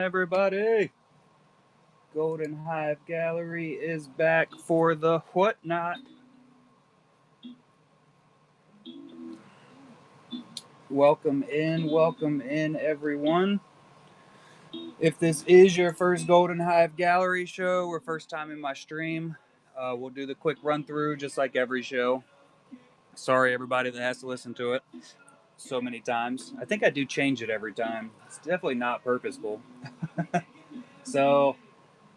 Everybody, Golden Hive Gallery is back for the whatnot. Welcome in, everyone. If this is your first Golden Hive Gallery show or first time in my stream, we'll do the quick run through just like every show. Sorry, everybody that has to listen to it so many times. I think I do change it every time. It's definitely not purposeful. So,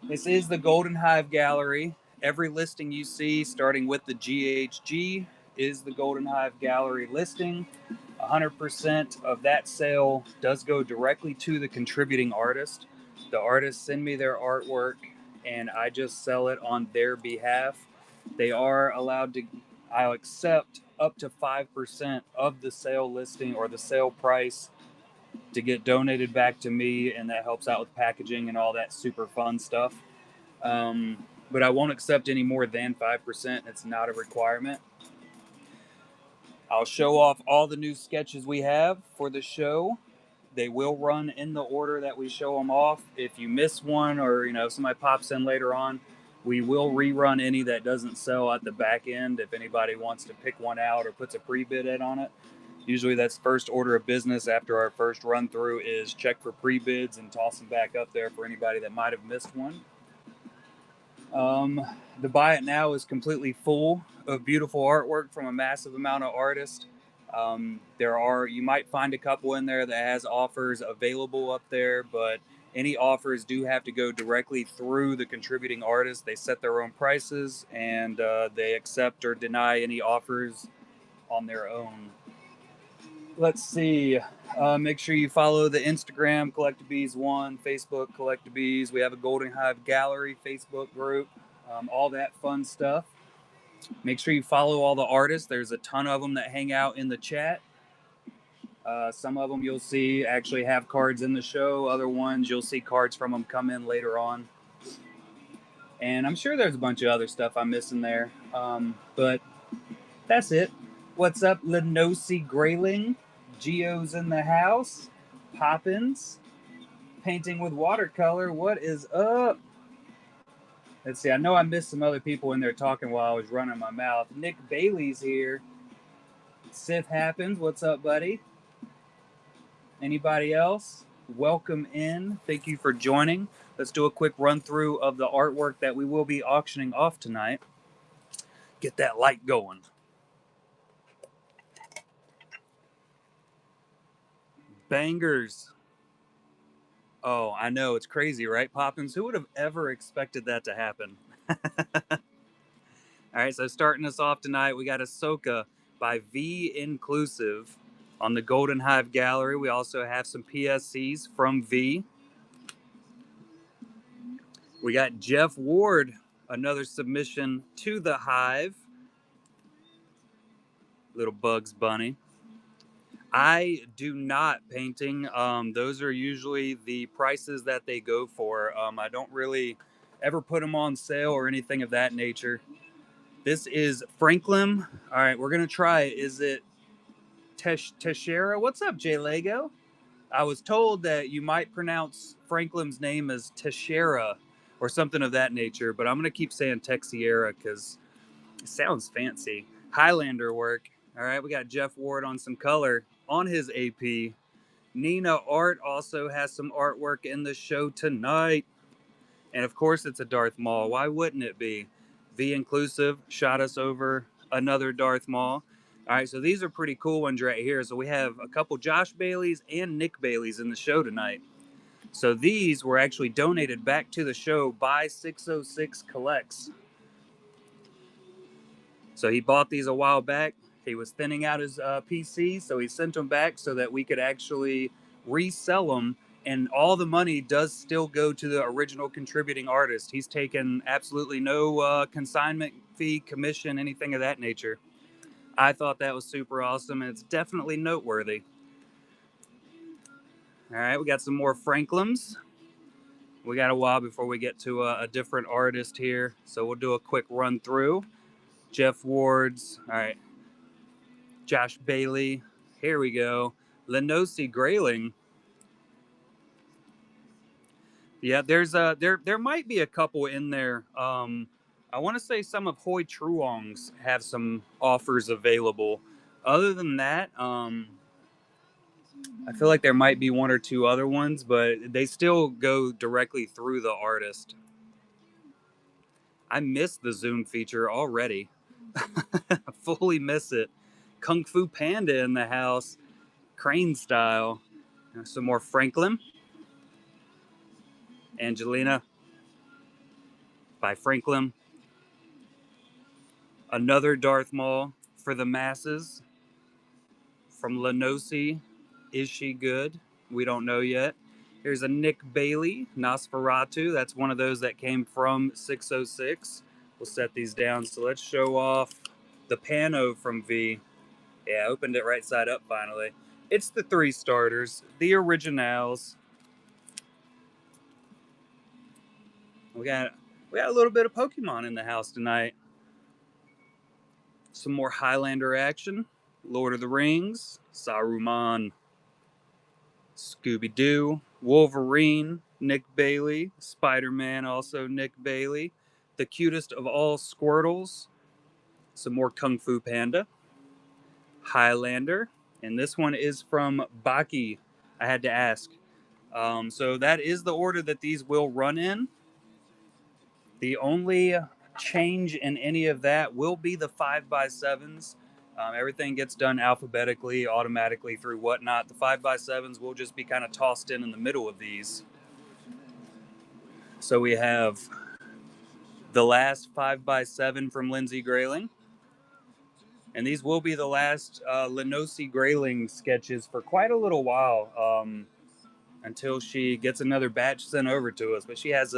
this is the Golden Hive Gallery. Every listing you see, starting with the GHG, is the Golden Hive Gallery listing. 100% of that sale does go directly to the contributing artist. The artists send me their artwork and I just sell it on their behalf. They are allowed to, I'll accept up to 5% of the sale listing or the sale price to get donated back to me, and that helps out with packaging and all that super fun stuff. But I won't accept any more than 5%. It's not a requirement. I'll show off all the new sketches we have for the show. They will run in the order that we show them off. If you miss one or if somebody pops in later on, we will rerun any that doesn't sell at the back end if anybody wants to pick one out or puts a pre-bid in on it. Usually that's first order of business after our first run through is check for pre-bids and toss them back up there for anybody that might have missed one. The Buy It Now is completely full of beautiful artwork from a massive amount of artists. You might find a couple in there that has offers available up there, but any offers do have to go directly through the contributing artists. They set their own prices and they accept or deny any offers on their own. Let's see. Make sure you follow the Instagram Collectabees1, Facebook Collectabees. We have a Golden Hive Gallery Facebook group. All that fun stuff. Make sure you follow all the artists. There's a ton of them that hang out in the chat. Some of them you'll see actually have cards in the show. Other ones you'll see cards from them come in later on. And I'm sure there's a bunch of other stuff I'm missing there. But that's it. What's up, Lenosi Grayling? Geo's in the house. Poppins. Painting with watercolor. What is up? Let's see. I know I missed some other people in there talking while I was running my mouth. Nick Bailey's here. Sith Happens. What's up, buddy? Anybody else? Welcome in. Thank you for joining. Let's do a quick run through of the artwork that we will be auctioning off tonight. Get that light going. Bangers. Oh, I know. It's crazy, right, Poppins? Who would have ever expected that to happen? All right, so starting us off tonight, we got Ahsoka by V Inclusive on the Golden Hive Gallery. We also have some PSCs from V. We got Jeff Ward, another submission to the Hive. Little Bugs Bunny. I do not painting. Those are usually the prices that they go for. I don't really ever put them on sale or anything of that nature. This is Franklin. All right, we're going to try it. Is it Teixeira? What's up, Jay Lego? I was told that you might pronounce Franklin's name as Teixeira or something of that nature, but I'm going to keep saying Texiera because it sounds fancy. Highlander work. All right, we got Jeff Ward on some color on his AP. Nina Art also has some artwork in the show tonight. And of course, it's a Darth Maul. Why wouldn't it be? V Inclusive shot us over another Darth Maul. All right, so these are pretty cool ones right here. So we have a couple Josh Baileys and Nick Baileys in the show tonight. So these were actually donated back to the show by 606 Collects. So he bought these a while back. He was thinning out his PC, so he sent them back so that we could actually resell them. And all the money does still go to the original contributing artist. He's taken absolutely no consignment fee, commission, anything of that nature. I thought that was super awesome, and it's definitely noteworthy. All right, we got some more Franklins. We got a while before we get to a different artist here, so we'll do a quick run through. Jeff Ward's, all right. Josh Bailey, here we go. Lenosi Grayling. Yeah, there's there might be a couple in there. I want to say some of Hoi Truong's have some offers available. Other than that, I feel like there might be one or two other ones, but they still go directly through the artist. I miss the Zoom feature already. I fully miss it. Kung Fu Panda in the house, crane style. Some more Franklin, Angelina by Franklin. Another Darth Maul for the masses from Lenosi. Is she good? We don't know yet. Here's a Nick Bailey Nosferatu. That's one of those that came from 606. We'll set these down. So let's show off the Pano from V. Yeah, I opened it right side up finally. It's the three starters, the originals. We got we got a little bit of Pokemon in the house tonight. Some more Highlander action. Lord of the Rings, Saruman, Scooby Doo, Wolverine, Nick Bailey, Spider Man, also Nick Bailey, the cutest of all Squirtles, some more Kung Fu Panda, Highlander, and this one is from Baki. I had to ask. So that is the order that these will run in. The only change in any of that will be the 5x7s. Everything gets done alphabetically, automatically through whatnot. The 5x7s will just be kind of tossed in the middle of these. So we have the last 5x7 from Lindsay Grayling. And these will be the last Lenosi Grayling sketches for quite a little while until she gets another batch sent over to us. But she has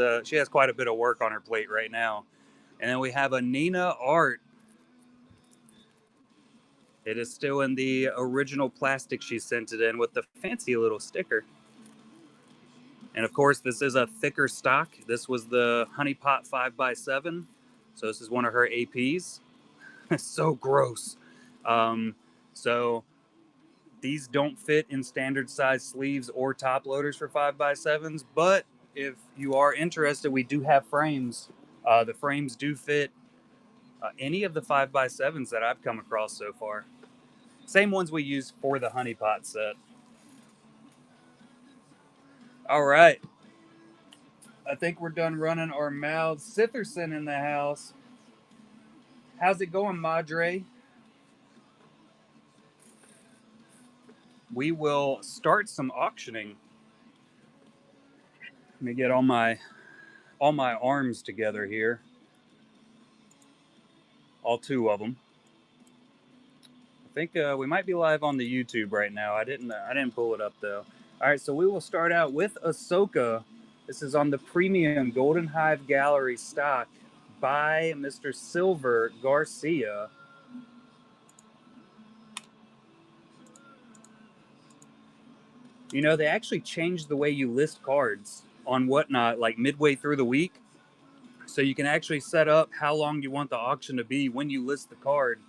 quite a bit of work on her plate right now. And then we have a Nina Art. It is still in the original plastic she sent it in with the fancy little sticker. And of course, this is a thicker stock. This was the Honey Pot 5x7. So this is one of her APs. So gross. Um, so these don't fit in standard size sleeves or top loaders for 5x7s. But if you are interested, we do have frames. The frames do fit any of the 5x7s that I've come across so far. Same ones we use for the Honey Pot set. All right. I think we're done running our mouths. Sitherson in the house. How's it going, Madre? We will start some auctioning. Let me get all my arms together here. All two of them. I think we might be live on the YouTube right now. I didn't pull it up though. All right, so we will start out with Ahsoka. This is on the premium Golden Hive Gallery stock by Mr. Silver Garcia. You know, they actually changed the way you list cards on Whatnot like midway through the week. So you can actually set up how long you want the auction to be when you list the card.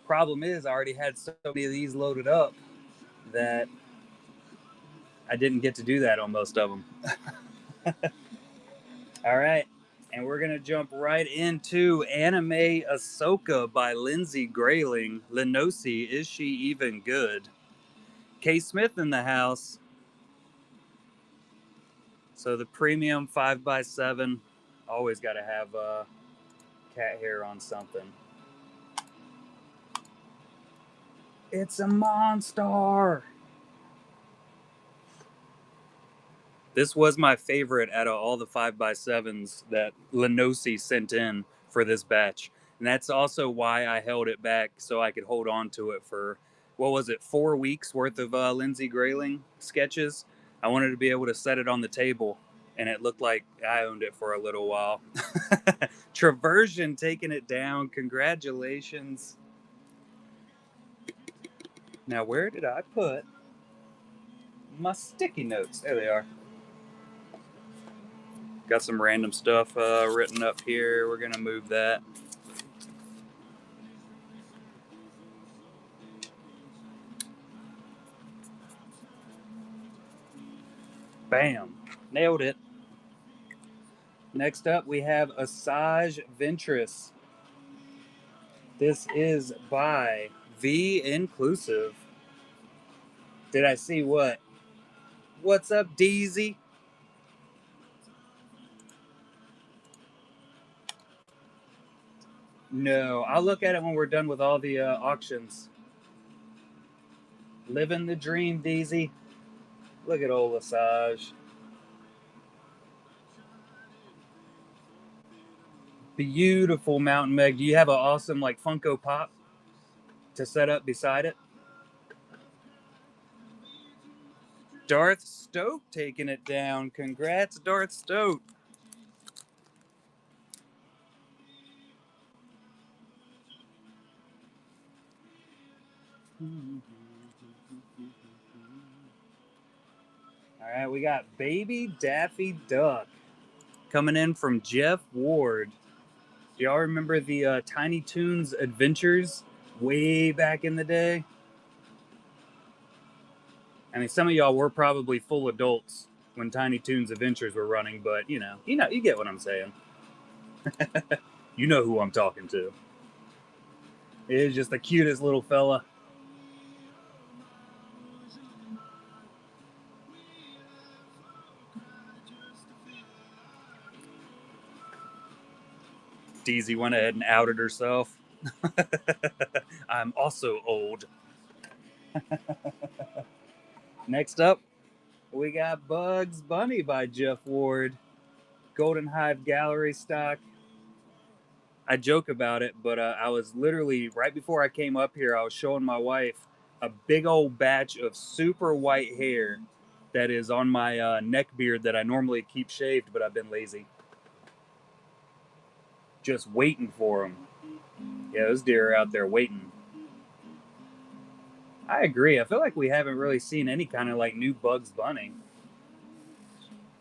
Problem is, I already had so many of these loaded up that I didn't get to do that on most of them. All right. And we're going to jump right into Anime Ahsoka by Lindsay Grayling. Lenosi, is she even good? K. Smith in the house. So the premium 5x7. Always got to have cat hair on something. It's a monster. This was my favorite out of all the 5x7s that Lenosi sent in for this batch. And that's also why I held it back so I could hold on to it for, what was it, 4 weeks worth of Lindsay Grayling sketches. I wanted to be able to set it on the table, and it looked like I owned it for a little while. Traversion taking it down. Congratulations. Now, where did I put my sticky notes? There they are. Got some random stuff written up here. We're going to move that. Bam. Nailed it. Next up, we have Asajj Ventress. This is by V Inclusive. Did I see what? What's up, Deezy? No, I'll look at it when we're done with all the auctions. Living the dream, Deezy. Look at old Asajj. Beautiful Mountain Meg. Do you have an awesome like Funko Pop to set up beside it? Darth Stoke taking it down. Congrats, Darth Stoke. All right, we got Baby Daffy Duck coming in from Jeff Ward. Do y'all remember the Tiny Toons Adventures way back in the day? I mean, some of y'all were probably full adults when Tiny Toons Adventures were running, but you get what I'm saying. You know who I'm talking to. It is just the cutest little fella. Deezy went ahead and outed herself. I'm also old. Next up, we got Bugs Bunny by Jeff Ward. Golden Hive Gallery stock. I joke about it, but I was literally, right before I came up here, I was showing my wife a big old batch of super white hair that is on my neck beard that I normally keep shaved, but I've been lazy. Just waiting for them. Yeah, those deer are out there waiting. I agree. I feel like we haven't really seen any kind of like new Bugs Bunny.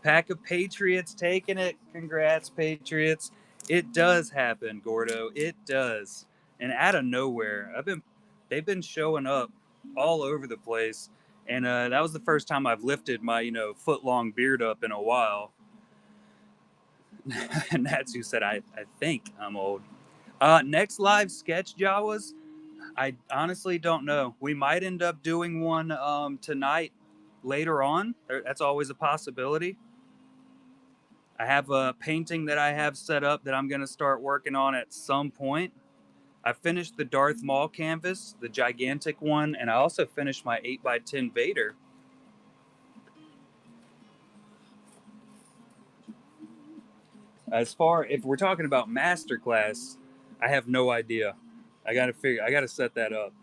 Pack of Patriots taking it. Congrats, Patriots. It does happen, Gordo. It does. And out of nowhere, they've been showing up all over the place. And that was the first time I've lifted my, foot long beard up in a while. And that's who said I think I'm old. Next live sketch, Jawas. I honestly don't know. We might end up doing one tonight later on. That's always a possibility. I have a painting that I have set up that I'm going to start working on at some point. I finished the Darth Maul canvas, the gigantic one, and I also finished my 8x10 Vader. As far if we're talking about masterclass, I have no idea. I got to set that up.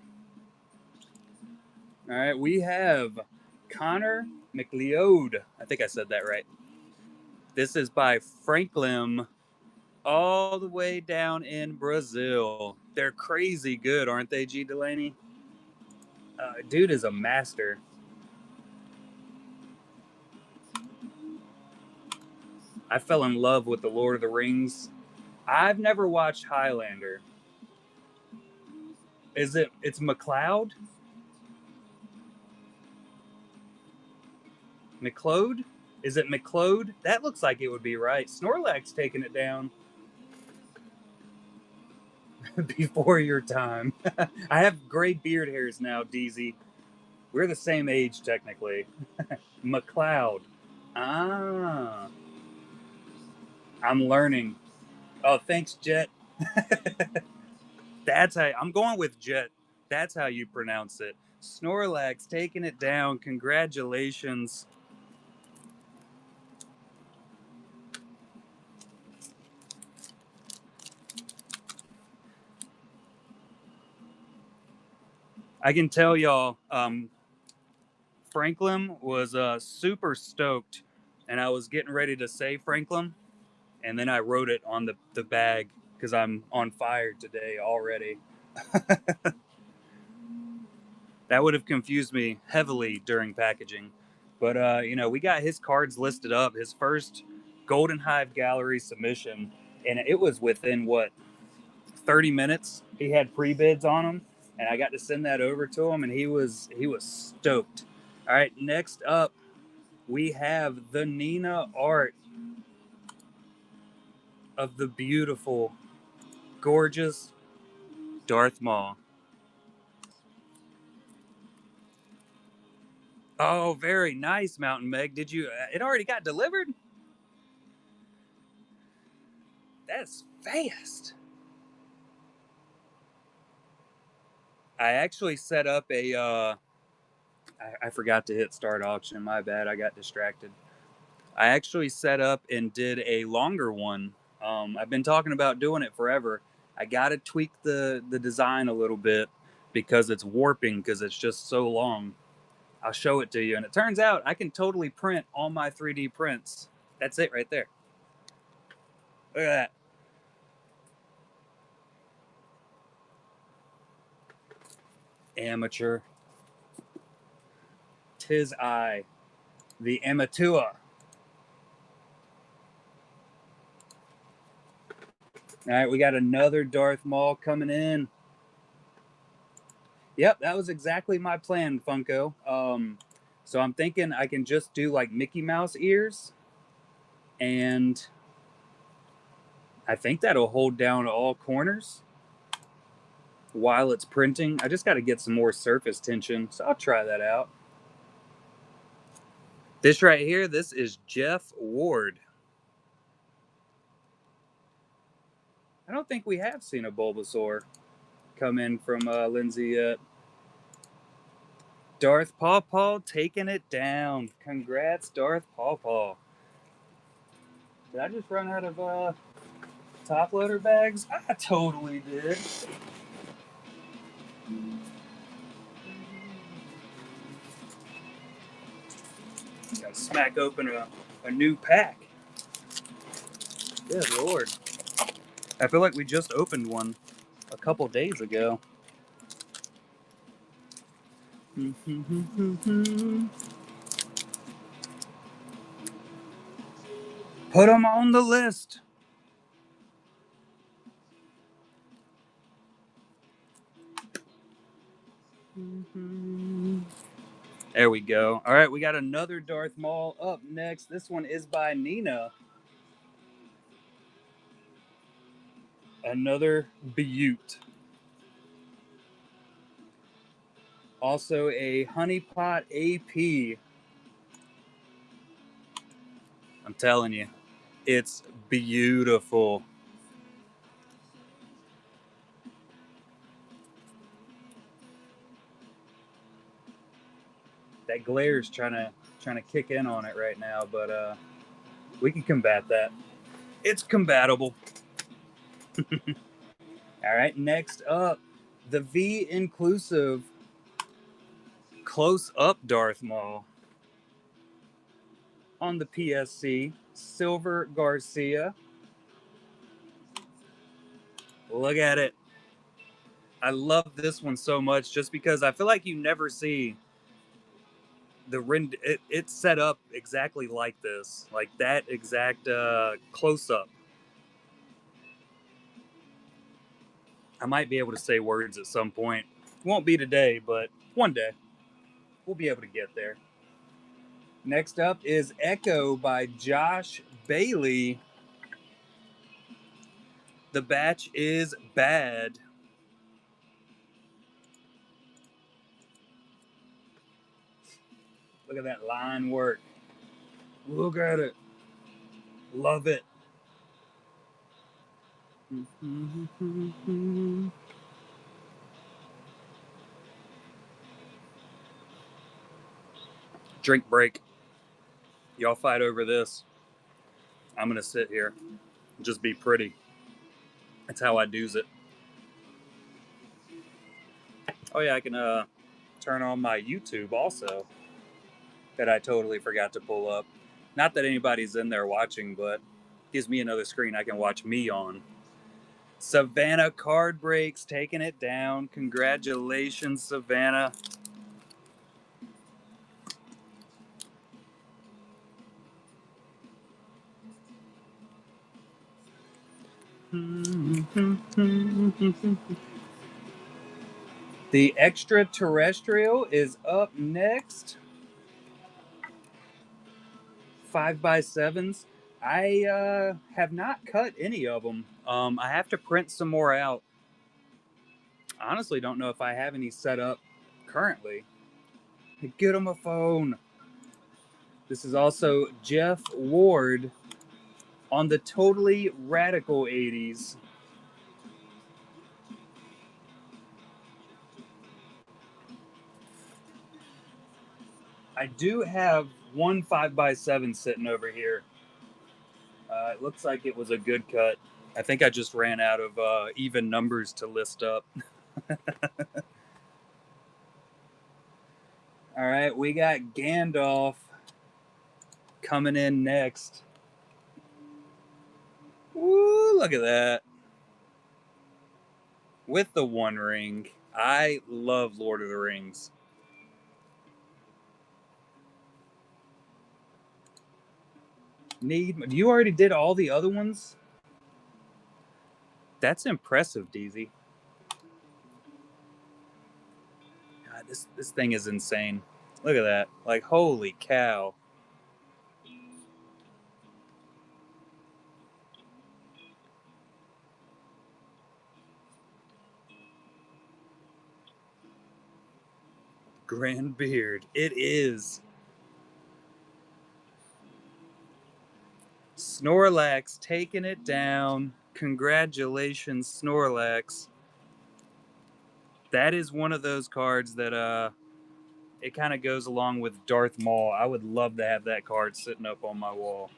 All right, we have Connor McLeod. I think I said that right. This is by Franklin, all the way down in Brazil. They're crazy good, aren't they, G. Delaney? Dude is a master. I fell in love with the Lord of the Rings. I've never watched Highlander. It's McLeod? McLeod? Is it McLeod? That looks like it would be right. Snorlax taking it down before your time. I have gray beard hairs now, DZ. We're the same age, technically. McLeod. Ah. I'm learning. Oh, thanks, Jet. That's how I'm going with Jet. That's how you pronounce it. Snorlax taking it down. Congratulations. I can tell y'all, Franklin was super stoked, and I was getting ready to say Franklin, and then I wrote it on the bag because I'm on fire today already. That would have confused me heavily during packaging. But, we got his cards listed up, his first Golden Hive Gallery submission, and it was within what, 30 minutes. He had pre bids on them, and I got to send that over to him, and he was stoked. All right, next up, we have the Nina art. of the beautiful, gorgeous Darth Maul. Oh, very nice, Mountain Meg. Did you? It already got delivered. That's fast. I actually set up a. I forgot to hit start auction. My bad. I got distracted. I actually set up and did a longer one. I've been talking about doing it forever. I got to tweak the design a little bit because it's warping because it's just so long. I'll show it to you, and it turns out I can totally print all my 3D prints. That's it right there. Look at that. Amateur. Tis I, the amateur. All right, we got another Darth Maul coming in. Yep, that was exactly my plan, Funko. So I'm thinking I can just do like Mickey Mouse ears, and I think that'll hold down all corners while it's printing. I just got to get some more surface tension, so I'll try that out. This right here, this is Jeff Ward. I don't think we have seen a Bulbasaur come in from Lindsay yet. Darth Pawpaw taking it down. Congrats, Darth Pawpaw. Did I just run out of top loader bags? I totally did. Gotta smack open a new pack. Good lord. I feel like we just opened one a couple days ago. Put them on the list. There we go. All right, we got another Darth Maul up next. This one is by Nina. Another Butte. Also a Honeypot AP. I'm telling you, it's beautiful. That glare is trying to kick in on it right now, but we can combat that. It's combatable. All right, next up, the V inclusive close up Darth Maul on the PSC. Silver Garcia. Look at it. I love this one so much just because I feel like you never see it's set up exactly like this, like that exact close up. I might be able to say words at some point. Won't be today, but one day we'll be able to get there. Next up is Echo by Josh Bailey. The batch is bad. Look at that line work. Look at it. Love it. Drink break. Y'all fight over this. I'm gonna sit here and just be pretty. That's how I do's it. Oh yeah, I can turn on my YouTube also. That I totally forgot to pull up. Not that anybody's in there watching, but gives me another screen I can watch me on. Savannah Card Breaks taking it down. Congratulations, Savannah. The extraterrestrial is up next. 5x7s. I have not cut any of them. I have to print some more out. I honestly don't know if I have any set up currently. Get him a phone. This is also Jeff Ward on the Totally Radical 80s. I do have one 5x7 sitting over here. It looks like it was a good cut. I think I just ran out of even numbers to list up. All right, we got Gandalf coming in next. Woo, look at that. With the One Ring. I love Lord of the Rings. You already did all the other ones? That's impressive, DZ. God, this thing is insane. Look at that. Like, holy cow. Grand beard. It is. Snorlax taking it down. Congratulations, Snorlax. That is one of those cards that it kind of goes along with Darth Maul. I would love to have that card sitting up on my wall.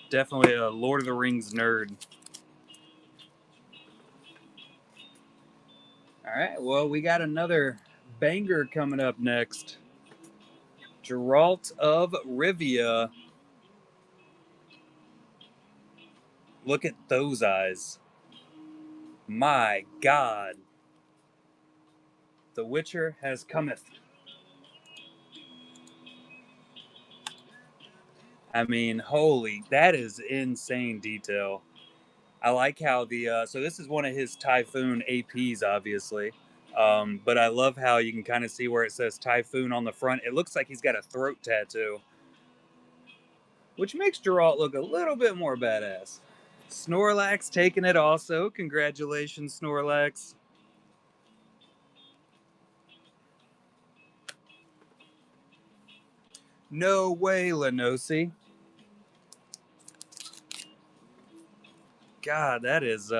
Definitely a Lord of the Rings nerd. All right, well, we got another banger coming up next. Geralt of Rivia. Look at those eyes. My God. The Witcher has cometh. I mean, holy, that is insane detail. I like how so this is one of his Typhoon APs, obviously. But I love how you can kind of see where it says Typhoon on the front. It looks like he's got a throat tattoo, which makes Geralt look a little bit more badass. Snorlax taking it also. Congratulations, Snorlax. No way, Lenosi. God, that is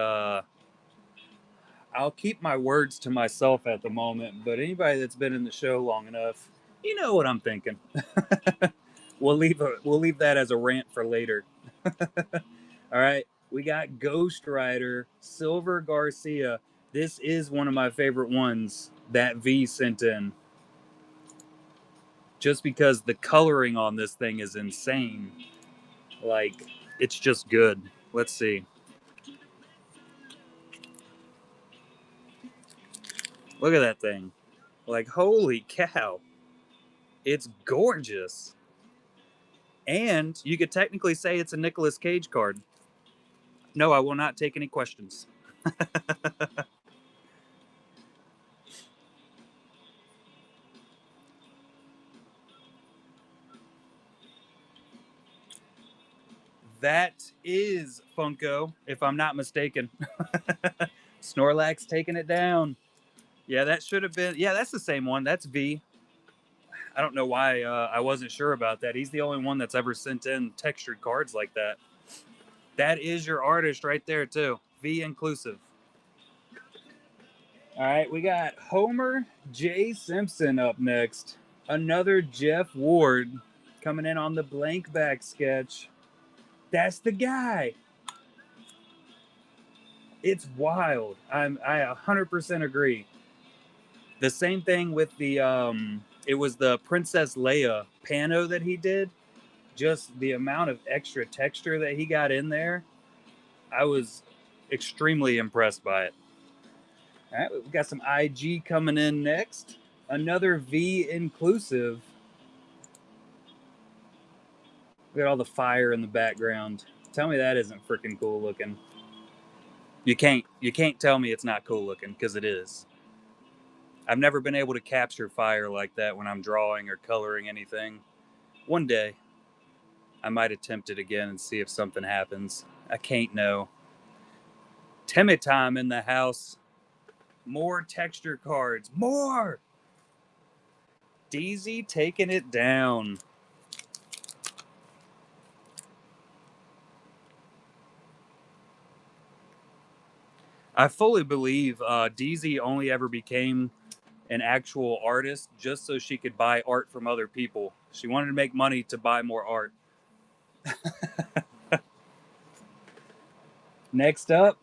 I'll keep my words to myself at the moment, but anybody that's been in the show long enough, you know what I'm thinking. We'll leave that as a rant for later. All right, we got Ghost Rider, Silver Garcia. This is one of my favorite ones that V sent in. Just because the coloring on this thing is insane. Like, it's just good. Let's see. Look at that thing. Like, holy cow. It's gorgeous. And you could technically say it's a Nicolas Cage card. No, I will not take any questions. That is Funko, if I'm not mistaken. Snorlax taking it down. Yeah, that should have been. Yeah, that's the same one. That's V. I don't know why I wasn't sure about that. He's the only one that's ever sent in textured cards like that. That is your artist right there, too. V inclusive. All right, we got Homer J. Simpson up next. Another Jeff Ward coming in on the blank back sketch. That's the guy. It's wild. I 100% agree. The same thing with the it was the Princess Leia pano that he did. Just the amount of extra texture that he got in there, I was extremely impressed by it. All right, we've got some IG coming in next. Another V inclusive. We got all the fire in the background. Tell me that isn't freaking cool looking. You can't tell me it's not cool looking because it is. I've never been able to capture fire like that when I'm drawing or coloring anything. One day, I might attempt it again and see if something happens. I can't know. Timmy time in the house. More texture cards. More! DZ taking it down. I fully believe DZ only ever became an actual artist just so she could buy art from other people. She wanted to make money to buy more art. Next up,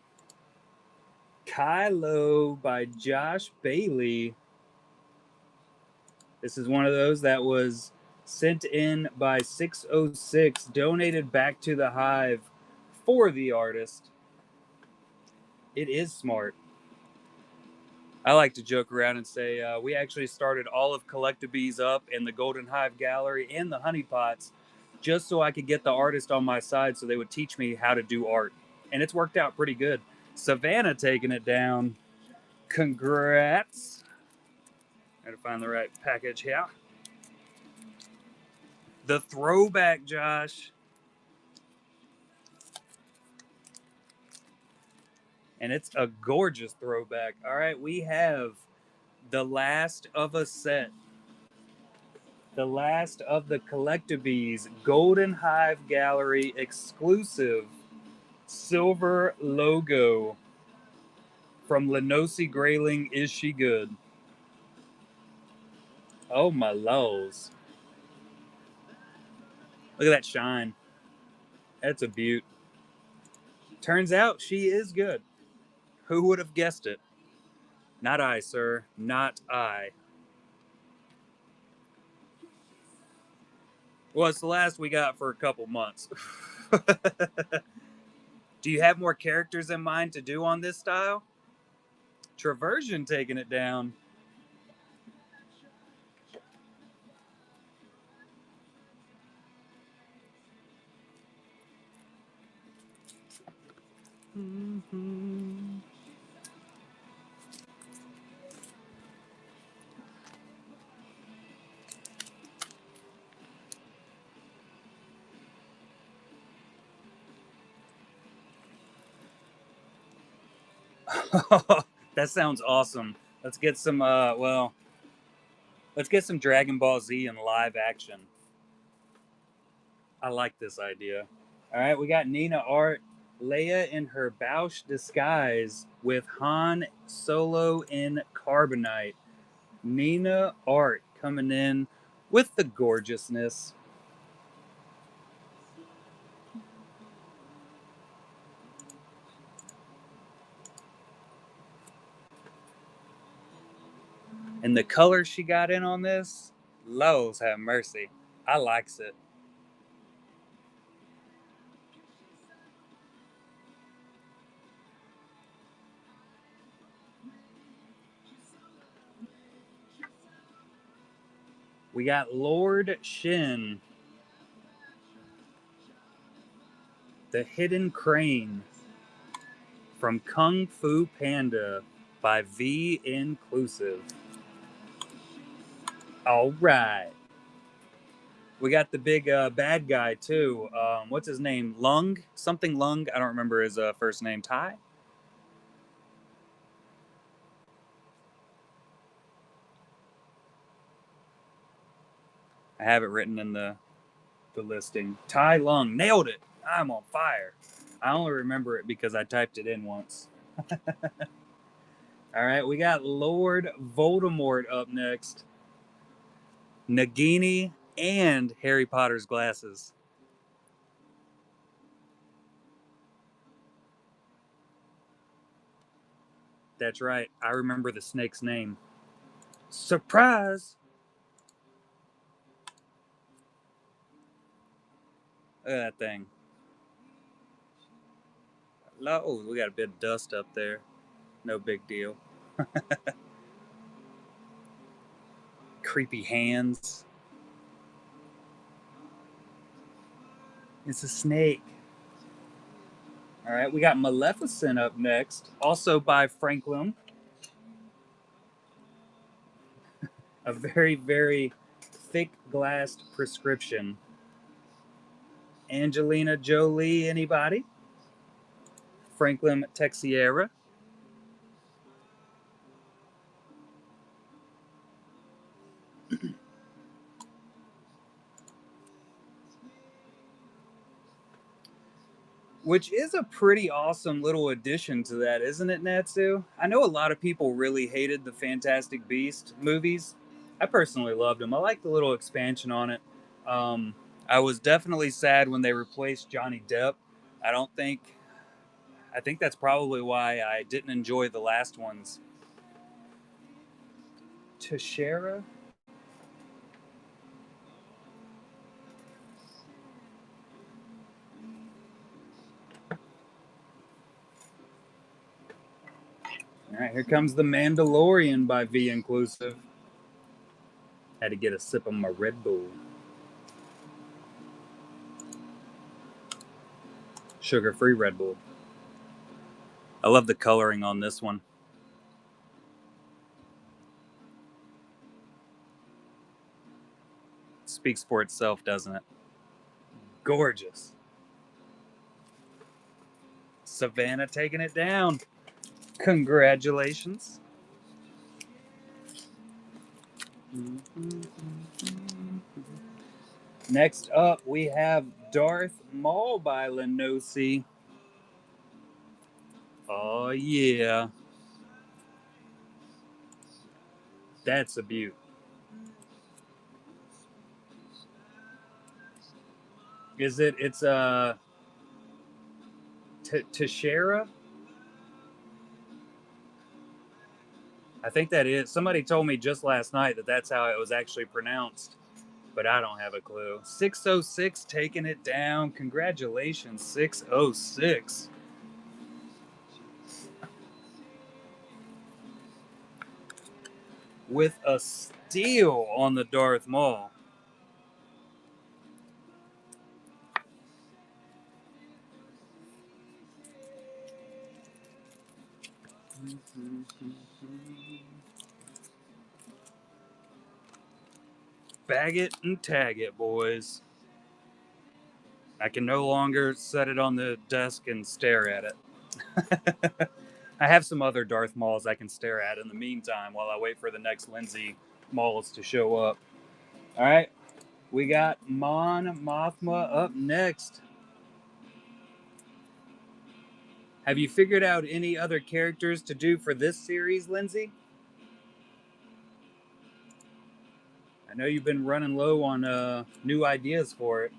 Kylo by Josh Bailey. This is one of those that was sent in by 606, donated back to the Hive for the artist. It is smart. I like to joke around and say we actually started all of Collectabees up in the Golden Hive Gallery and the Honey Pots just so I could get the artist on my side so they would teach me how to do art. And it's worked out pretty good. Savannah taking it down. Congrats. Gotta find the right package here. The throwback, Josh. And it's a gorgeous throwback. All right, we have the last of a set. The last of the Collectabees Golden Hive Gallery exclusive silver logo from Lenosi Grayling. Is she good? Oh my lows. Look at that shine. That's a beaut. Turns out she is good. Who would have guessed it? Not I, sir. Not I. Well, it's the last we got for a couple months. Do you have more characters in mind to do on this style? Traversion taking it down. Mm-hmm. That sounds awesome. Let's get some let's get some Dragon Ball Z in live action. I like this idea. All right, we got Nina Art, Leia in her Bausch disguise with Han Solo in Carbonite. Nina Art coming in with the gorgeousness. And the color she got in on this, Lowe's have mercy. I likes it. We got Lord Shin, the Hidden Crane from Kung Fu Panda by V Inclusive. All right. We got the big bad guy too. What's his name? Lung? Something Lung? I don't remember his first name. Ty? I have it written in the listing. Ty Lung. Nailed it. I'm on fire. I only remember it because I typed it in once. All right, we got Lord Voldemort up next. Nagini and Harry Potter's glasses. That's right. I remember the snake's name. Surprise! Look at that thing. Oh, we got a bit of dust up there. No big deal. Creepy hands. It's a snake. All right, we got Maleficent up next, also by Franklin. A very, very thick glassed prescription. Angelina Jolie, anybody? Franklin Texiera. Which is a pretty awesome little addition to that, isn't it, Natsu? I know a lot of people really hated the Fantastic Beast movies. I personally loved them. I like the little expansion on it. Um, I was definitely sad when they replaced Johnny Depp. I don't think. I think that's probably why I didn't enjoy the last ones. Tashera? All right, here comes The Mandalorian by V Inclusive. Had to get a sip of my Red Bull. Sugar-free Red Bull. I love the coloring on this one. Speaks for itself, doesn't it? Gorgeous. Savannah taking it down. Congratulations. Next up, we have Darth Maul by Lenosi. Oh, yeah. That's a beaut. Is it? It's Tashera? I think that is. Somebody told me just last night that that's how it was actually pronounced, but I don't have a clue. 606 taking it down. Congratulations, 606. With a steal on the Darth Maul. Bag it and tag it, boys. I can no longer set it on the desk and stare at it. I have some other Darth Mauls I can stare at in the meantime while I wait for the next Lindsay Mauls to show up. All right, we got Mon Mothma up next. Have you figured out any other characters to do for this series, Lindsay? I know you've been running low on new ideas for it.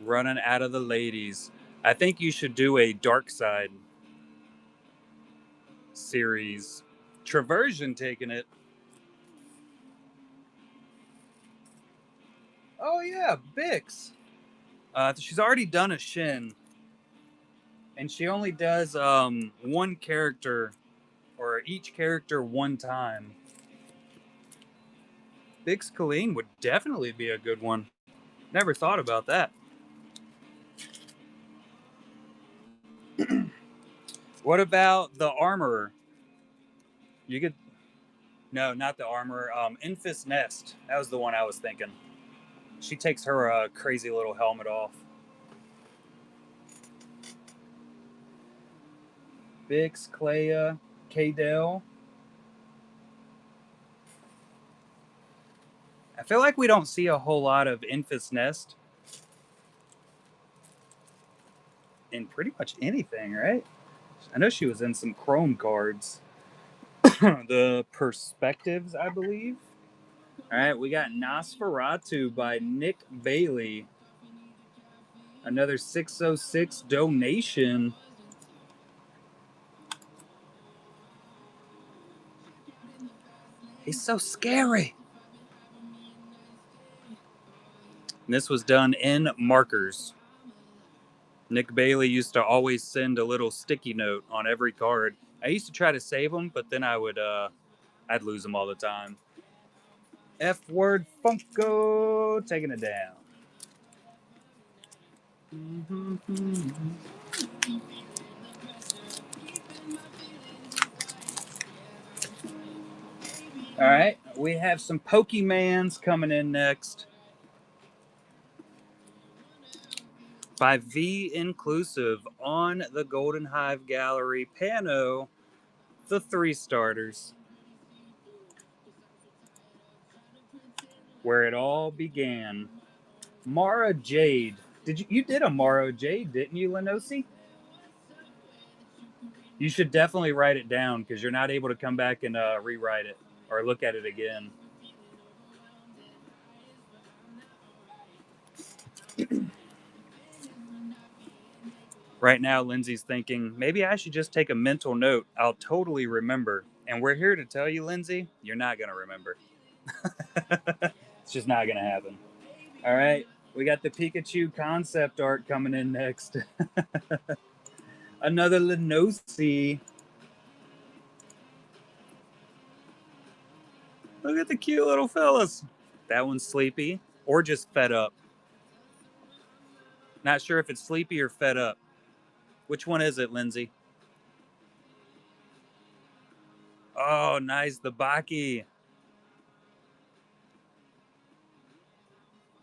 Running out of the ladies. I think you should do a Dark Side series. Traversion taking it. Oh yeah, Bix. She's already done a Shin, and she only does one character or each character one time. Bix Colleen would definitely be a good one. Never thought about that. What about the Armorer? You could no, not the Armorer. Infus Nest. That was the one I was thinking. She takes her crazy little helmet off. Bix, Clea, Kadel. I feel like we don't see a whole lot of Infus Nest in pretty much anything, right? I know she was in some Chrome cards. The Perspectives, I believe. All right, we got Nosferatu by Nick Bailey. Another 606 donation. He's so scary. And this was done in markers. Nick Bailey used to always send a little sticky note on every card. I used to try to save them, but then I'd lose them all the time. F word Funko taking it down. All right, we have some Pokemans coming in next by V Inclusive on the Golden Hive Gallery. Pano, the 3 starters. Where it all began. Mara Jade. You did a Mara Jade, didn't you, Lenosi? You should definitely write it down because you're not able to come back and rewrite it or look at it again. Right now, Lindsay's thinking, maybe I should just take a mental note. I'll totally remember. And we're here to tell you, Lindsay, you're not going to remember. It's just not going to happen. All right. We got the Pikachu concept art coming in next. Another Lenosi. Look at the cute little fellas. That one's sleepy or just fed up. Not sure if it's sleepy or fed up. Which one is it, Lindsay? Oh, nice. The Baki.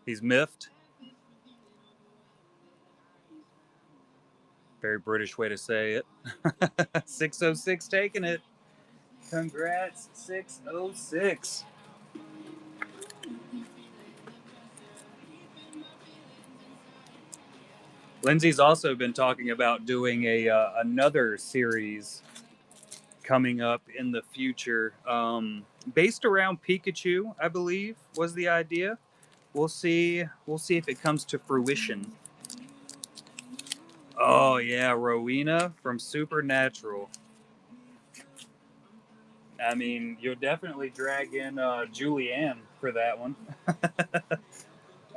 He's miffed. Very British way to say it. 606 taking it. Congrats, 606. Lindsay's also been talking about doing another series coming up in the future, based around Pikachu. I believe was the idea. We'll see. We'll see if it comes to fruition. Oh yeah, Rowena from Supernatural. I mean, you'll definitely drag in Julianne for that one.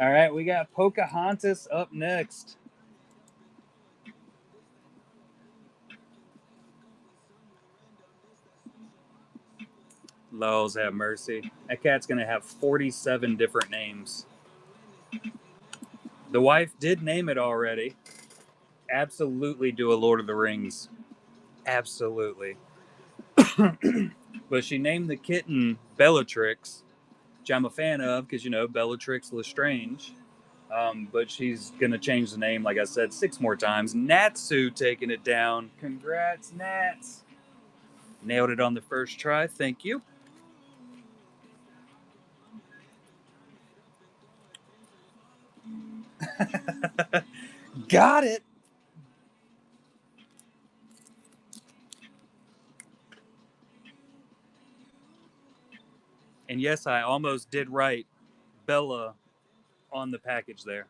All right, we got Pocahontas up next. Laws have mercy. That cat's gonna have 47 different names. The wife did name it already. Absolutely do a Lord of the Rings. Absolutely. But she named the kitten Bellatrix, which I'm a fan of because, you know, Bellatrix Lestrange. But she's going to change the name, like I said, 6 more times. Natsu taking it down. Congrats, Nats. Nailed it on the first try. Thank you. Got it. And yes, I almost did write Bella on the package there.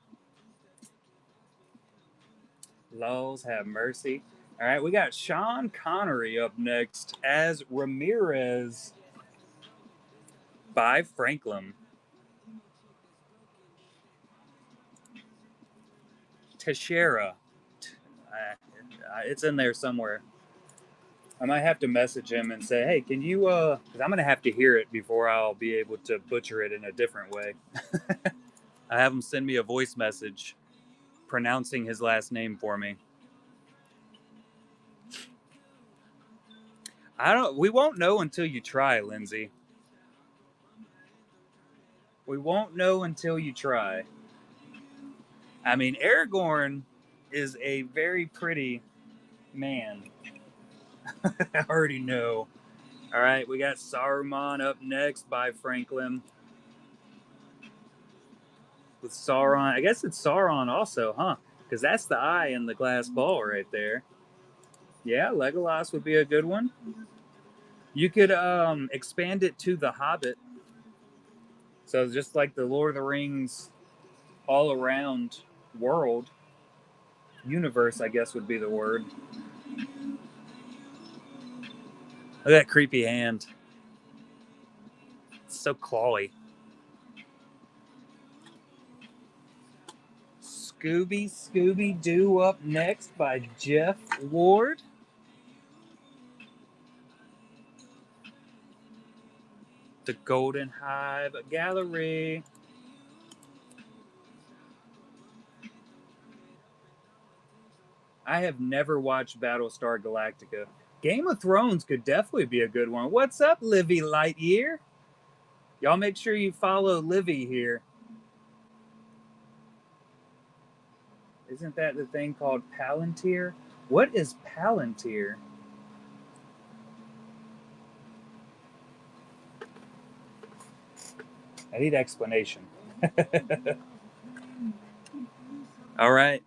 Laws have mercy. All right, we got Sean Connery up next as Ramirez by Franklin. Teixeira. It's in there somewhere. I might have to message him and say, hey, can you, because I'm going to have to hear it before I'll be able to butcher it in a different way. I have him send me a voice message pronouncing his last name for me. We won't know until you try, Lindsay. We won't know until you try. I mean, Aragorn is a very pretty man. I already know. All right, we got Saruman up next by Franklin. With Sauron. I guess it's Sauron also, huh? Because that's the eye in the glass ball right there. Yeah, Legolas would be a good one. You could expand it to the Hobbit. So just like the Lord of the Rings all around world, universe, I guess would be the word. Look at that creepy hand. It's so clawy. Scooby Doo up next by Jeff Ward. The Golden Hive Gallery. I have never watched Battlestar Galactica. Game of Thrones could definitely be a good one. What's up, Livy Lightyear? Y'all make sure you follow Livy here. Isn't that the thing called Palantir? What is Palantir? I need explanation. All right.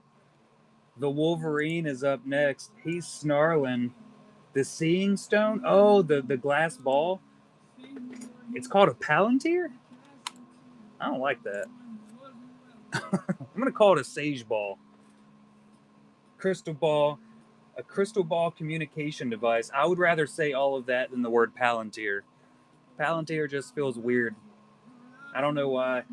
The Wolverine is up next. He's snarling. The Seeing Stone? Oh, the glass ball? It's called a Palantir? I don't like that. I'm going to call it a Sage Ball. Crystal Ball. A crystal ball communication device. I would rather say all of that than the word Palantir. Palantir just feels weird. I don't know why.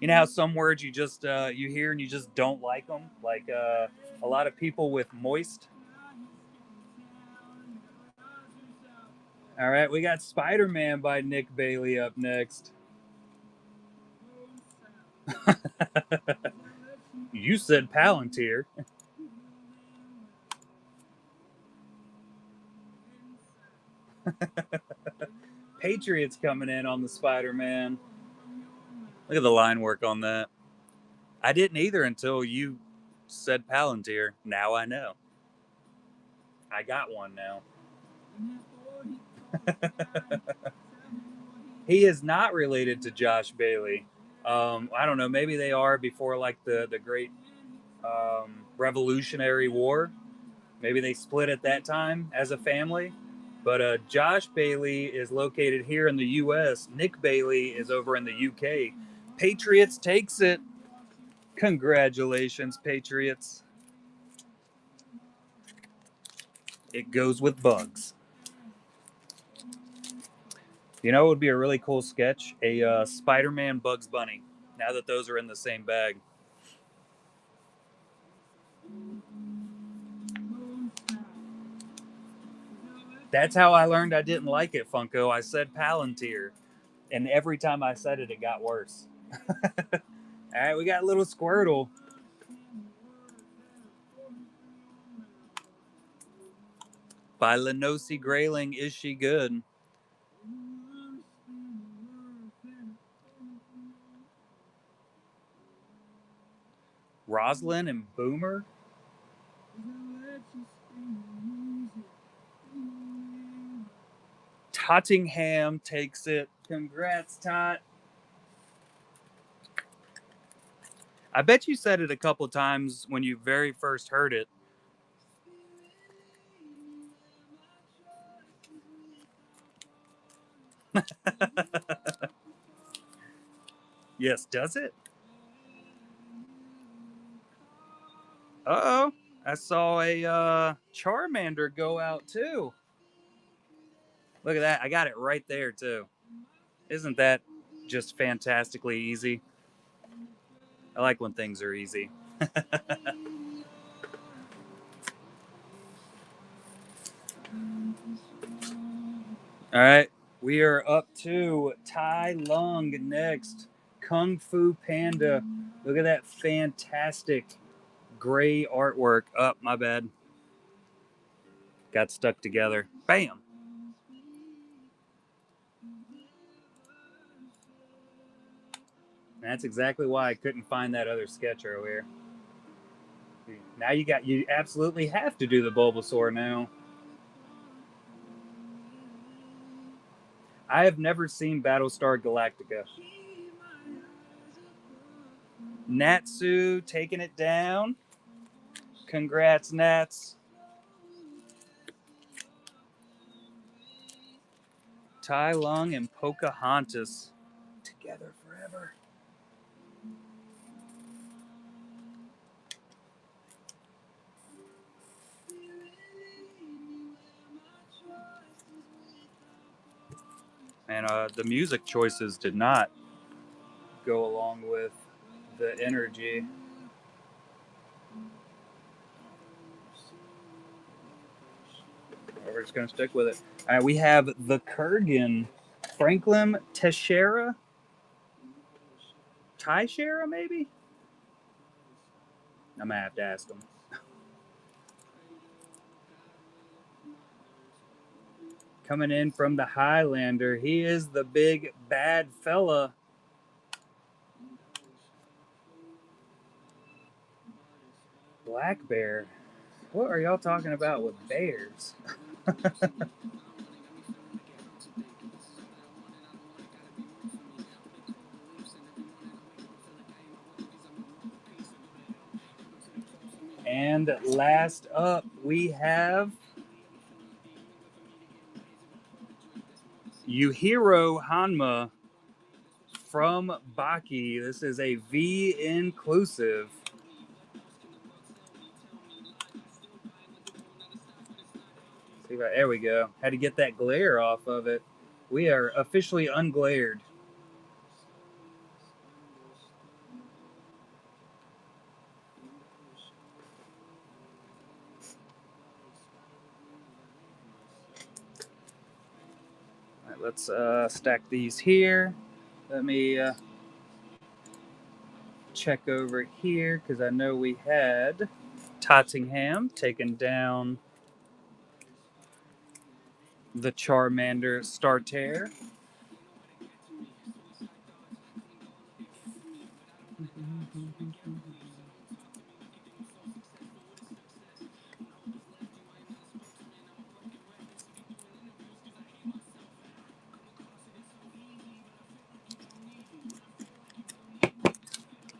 You know how some words you just you hear and you just don't like them, like a lot of people with moist. All right, we got Spider-Man by Nick Bailey up next. You said Palantir. Patriots coming in on the Spider-Man. Look at the line work on that. I didn't either until you said Palantir. Now I know. I got one now. He is not related to Josh Bailey. I don't know. Maybe they are before like the great Revolutionary War. Maybe they split at that time as a family. But Josh Bailey is located here in the U.S. Nick Bailey is over in the U.K. Patriots takes it. Congratulations, Patriots. It goes with bugs. You know, it would be a really cool sketch, a Spider-Man Bugs Bunny. Now that those are in the same bag. That's how I learned I didn't like it, Funko. I said Palantir, and every time I said it, it got worse. All right, we got little Squirtle. By Lenosi Grayling, Is She Good? Roslyn and Boomer? Tottingham takes it. Congrats, Tot. I bet you said it a couple times when you very first heard it. Yes, does it? Uh-oh. I saw a Charmander go out too. Look at that. I got it right there too. Isn't that just fantastically easy? I like when things are easy. All right. We are up to Tai Lung next. Kung Fu Panda. Look at that fantastic gray artwork. Oh, my bad. Got stuck together. Bam. That's exactly why I couldn't find that other sketch earlier. Now you absolutely have to do the Bulbasaur now. I have never seen Battlestar Galactica. Natsu taking it down. Congrats, Nats. Tai Lung and Pocahontas. Together forever. And the music choices did not go along with the energy. We're just going to stick with it. All right, we have the Kurgan. Franklin Teixeira? Teixeira, maybe? I'm going to have to ask him. Coming in from the Highlander, he is the big bad fella. Black bear. What are y'all talking about with bears? And last up, we have Yuhiro Hanma from Baki. This is a V inclusive. There we go. Had to get that glare off of it. We are officially unglared. All right, let's stack these here. Let me check over here because I know we had Tottenham taking down the Charmander Starter.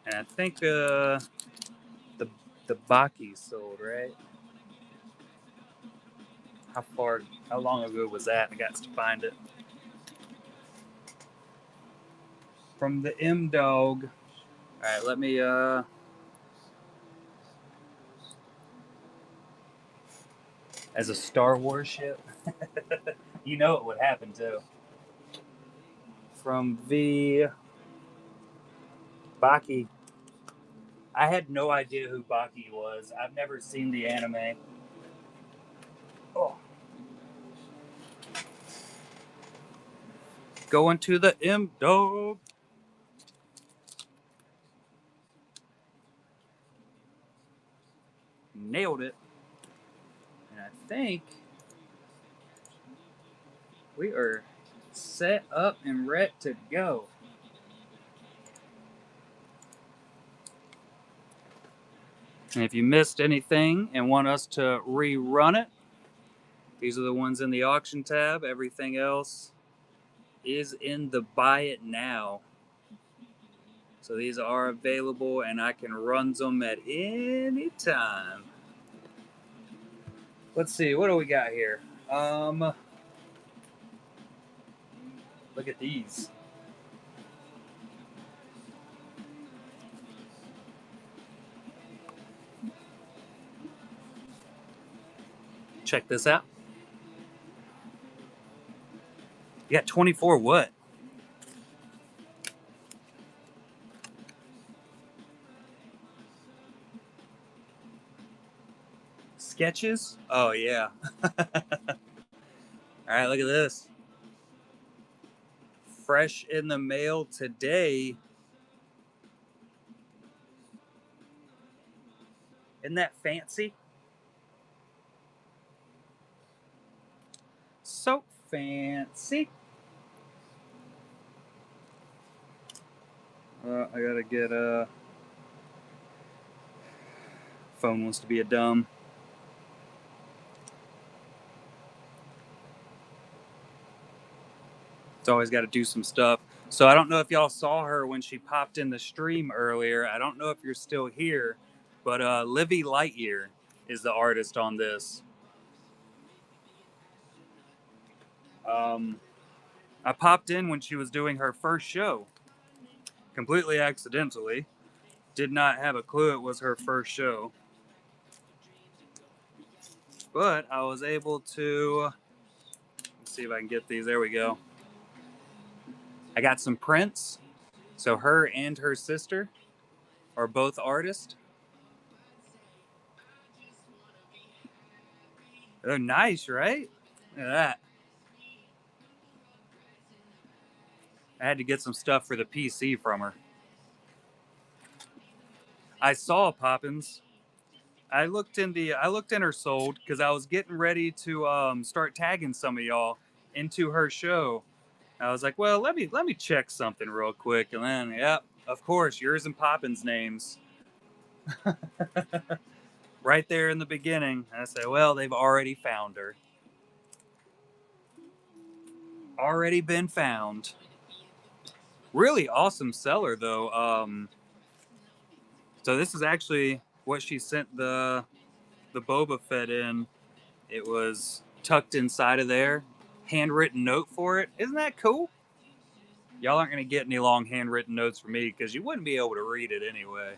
And I think the Baki sold, right? How long ago was that? I got to find it. From the M Dog. All right, let me as a Star Wars ship. You know it would happen too. From the Baki. I had no idea who Baki was. I've never seen the anime. Oh. Going to the M Dog. Nailed it. And I think we are set up and ready to go. And if you missed anything and want us to rerun it, these are the ones in the auction tab. Everything else is in the buy it now. So these are available and I can run them at any time. Let's see, what do we got here? Look at these. Check this out. You got 24 what? Sketches? Oh, yeah. All right, look at this. Fresh in the mail today. Isn't that fancy? So fancy. I gotta get phone wants to be a dumb. It's always got to do some stuff. So I don't know if y'all saw her when she popped in the stream earlier. I don't know if you're still here, but Livy Lightyear is the artist on this. I popped in when she was doing her first show, completely accidentally. Did not have a clue it was her first show. But I was able to, let's see if I can get these. There we go. I got some prints. So her and her sister are both artists. They're nice, right? Look at that. I had to get some stuff for the PC from her. I saw Poppins. I looked in her sold because I was getting ready to start tagging some of y'all, into her show. I was like, well, let me check something real quick, and then, yep, of course, yours and Poppin's names right there in the beginning. And I said, well, they've already found her. Already been found. Really awesome seller though. So this is actually what she sent the Boba Fett in. It was tucked inside of there. Handwritten note for it. Isn't that cool? Y'all aren't gonna get any long handwritten notes from me because you wouldn't be able to read it anyway.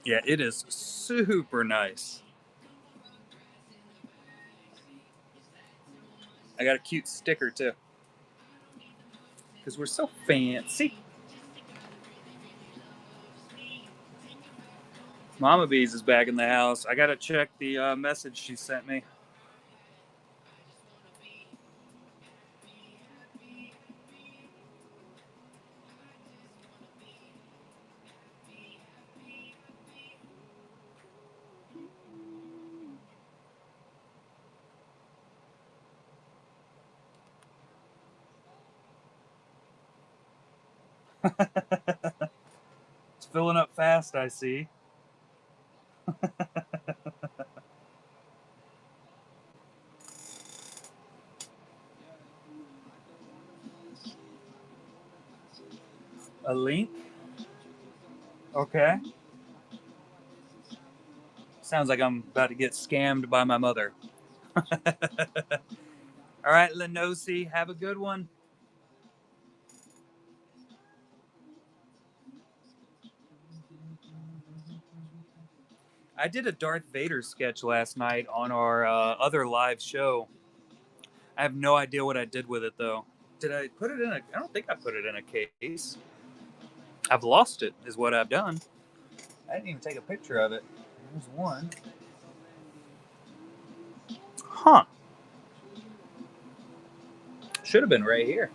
Yeah, it is super nice. I got a cute sticker too because we're so fancy. Mama Bees is back in the house. I gotta check the message she sent me. It's filling up fast, I see. A link? Okay. Sounds like I'm about to get scammed by my mother. All right, Lenosi, have a good one. I did a Darth Vader sketch last night on our other live show. I have no idea what I did with it though. Did I put it in a? I don't think I put it in a case. I've lost it, is what I've done. I didn't even take a picture of it. There's one. Huh. Should have been right here.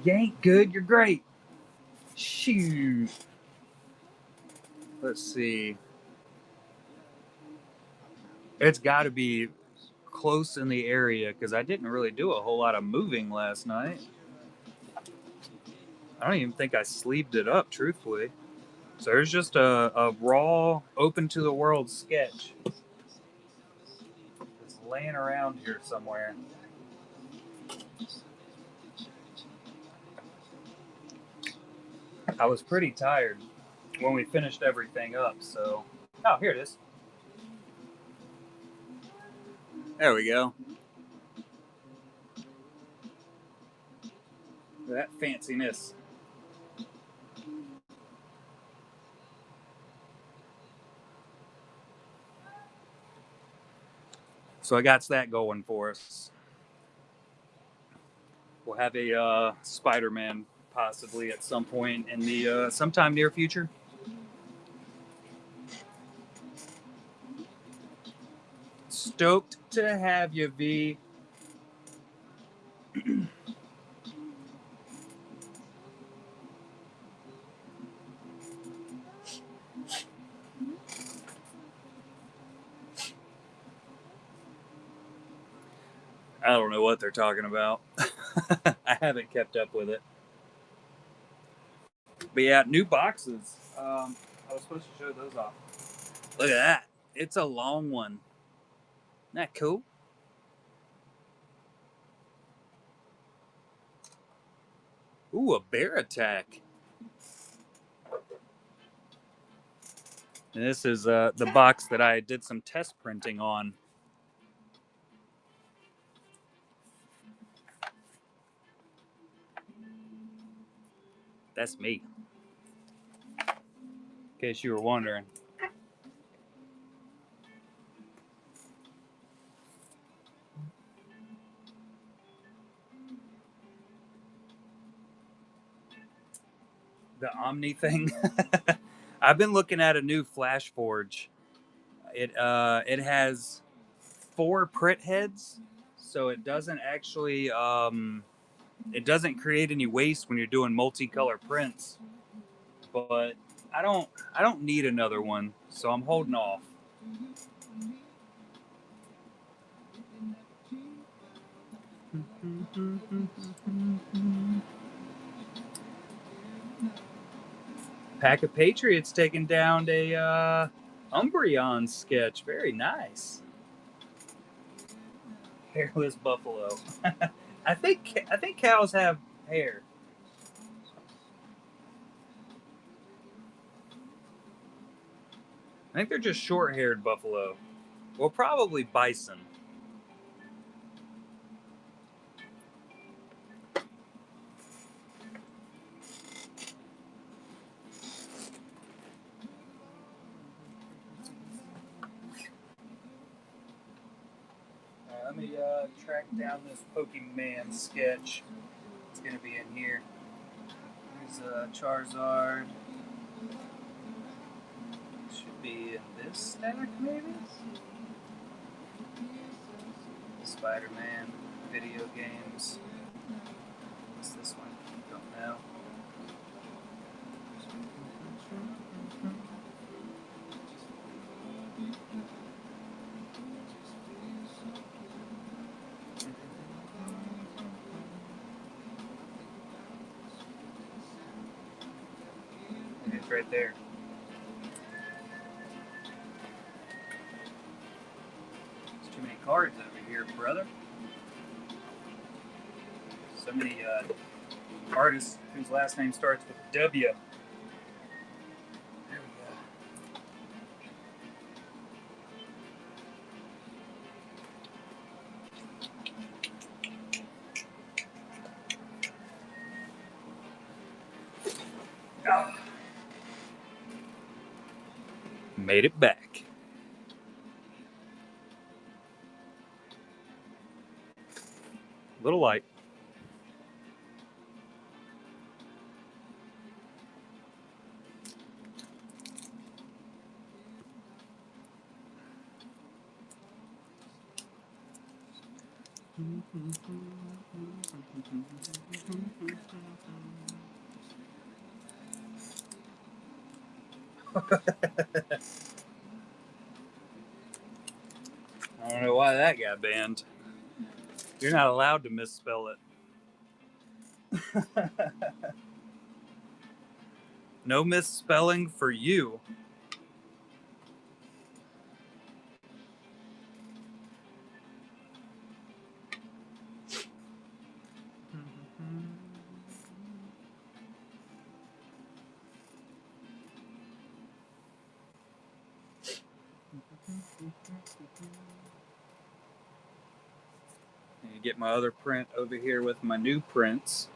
You ain't good, you're great. Shoot. Let's see. It's got to be close in the area because I didn't really do a whole lot of moving last night. I don't even think I sleeved it up, truthfully. So there's just a raw, open to the world sketch. It's laying around here somewhere. I was pretty tired when we finished everything up, so. Oh, here it is. There we go. That fanciness. So I got that going for us. We'll have a Spider-Man possibly at some point in the sometime near future. Stoked to have you, V. I don't know what they're talking about. I haven't kept up with it. But yeah, new boxes. I was supposed to show those off. Look at that. It's a long one. Isn't that cool? Ooh, a bear attack. And this is the box that I did some test printing on. That's me. In case you were wondering. The Omni thing. I've been looking at a new Flash Forge. It has 4 Prit heads, so it doesn't actually it doesn't create any waste when you're doing multicolor prints. But I don't need another one, so I'm holding off. Pack of Patriots taking down a Umbreon sketch. Very nice. Hairless buffalo. I think cows have hair. I think they're just short-haired buffalo. Well, probably bison. Let me track down this Pokemon sketch. It's gonna be in here. There's Charizard. Should be in this stack, maybe? Spider-Man, video games. What's this one? Don't know. It's right there. There's too many cards over here, brother. So many artists whose last name starts with W. There we go. Oh. Made it back. Little light. I don't know why that got banned. You're not allowed to misspell it. No misspelling for you. Get my other print over here with my new prints.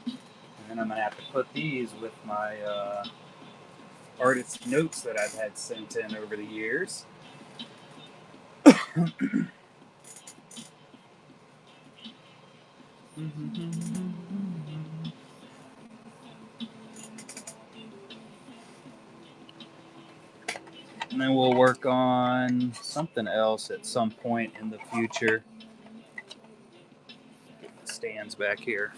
And then I'm going to have to put these with my artist notes that I've had sent in over the years. And then we'll work on something else at some point in the future. Get the stands back here.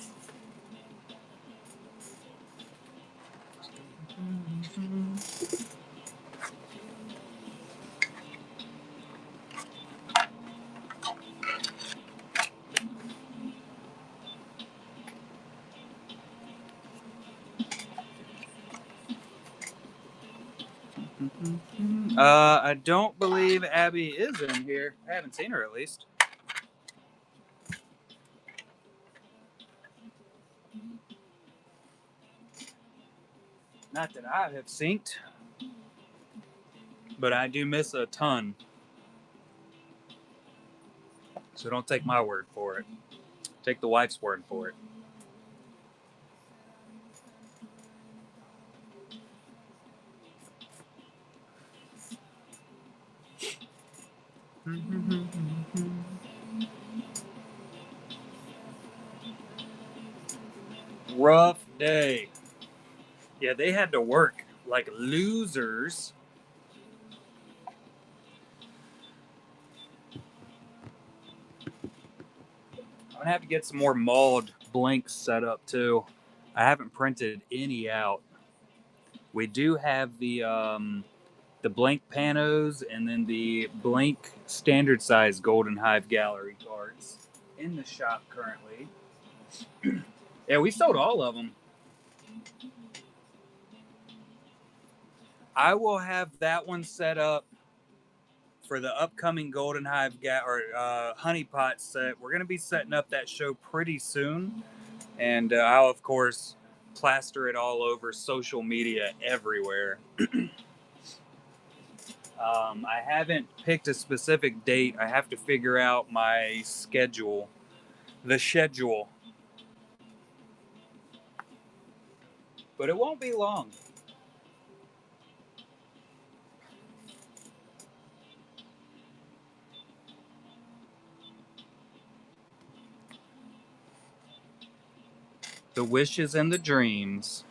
I don't believe Abby is in here. I haven't seen her, at least. Not that I have synced, but I do miss a ton. So don't take my word for it. Take the wife's word for it. Rough day. Yeah, they had to work like losers. gonna have to get some more mauled blinks set up too. I haven't printed any out. We do have the blank panos and then the blank standard size Golden Hive Gallery cards in the shop currently. Yeah, we sold all of them. I will have that one set up for the upcoming Golden Hive Honeypot set. We're going to be setting up that show pretty soon. And I'll, of course, plaster it all over social media everywhere. I haven't picked a specific date. I have to figure out my schedule, the schedule. But it won't be long. The wishes and the dreams.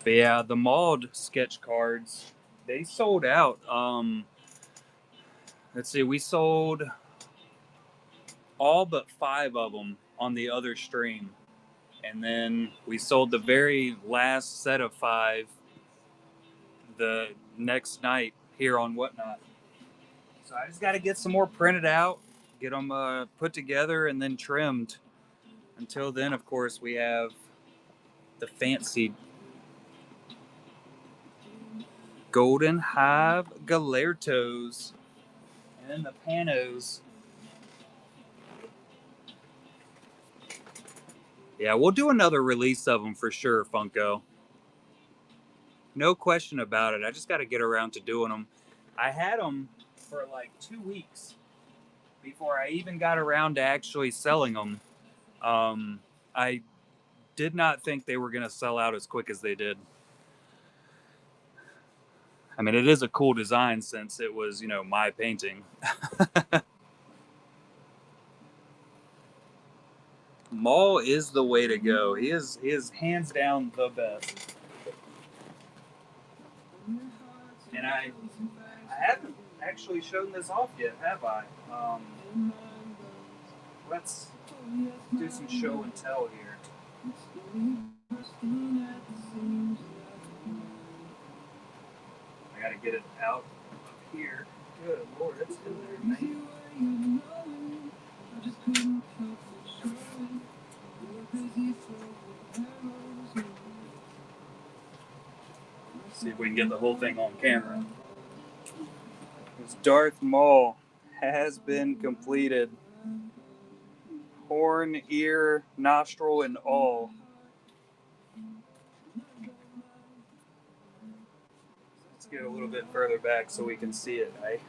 But yeah, the mauled sketch cards, they sold out. Let's see, we sold all but 5 of them on the other stream. And then we sold the very last set of 5 the next night here on Whatnot. So I just got to get some more printed out, get them put together, and then trimmed. Until then, of course, we have the fancy Golden Hive Galertos and the Panos. Yeah, we'll do another release of them for sure, Funko. No question about it. I just got to get around to doing them. I had them for like 2 weeks before I even got around to actually selling them. I did not think they were going to sell out as quick as they did. I mean, it is a cool design since it was, my painting. Maul is the way to go. He is hands down the best. And I haven't actually shown this off yet, have I? Let's do some show and tell here. I gotta get it out up here. Good Lord, it's in there, man. See if we can get the whole thing on camera. This Darth Maul has been completed. Horn, ear, nostril, and all. Let's get a little bit further back so we can see it, right?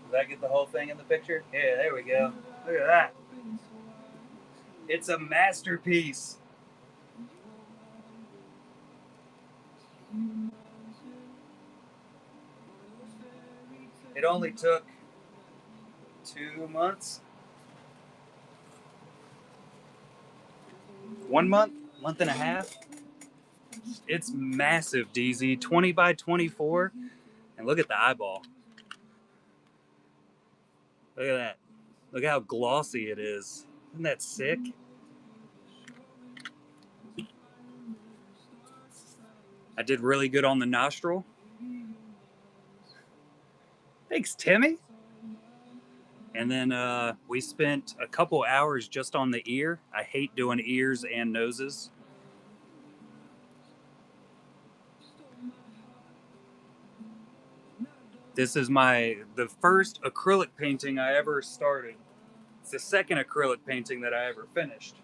Does that get the whole thing in the picture? Yeah, there we go. Look at that. It's a masterpiece. It only took 2 months. 1 month, month and a half. It's massive, DZ. 20 by 24. And look at the eyeball. Look at that. Look how glossy it is. Isn't that sick? I did really good on the nostril. Thanks, Timmy. And then we spent a couple hours just on the ear. I hate doing ears and noses. This is the first acrylic painting I ever started. It's the second acrylic painting that I ever finished.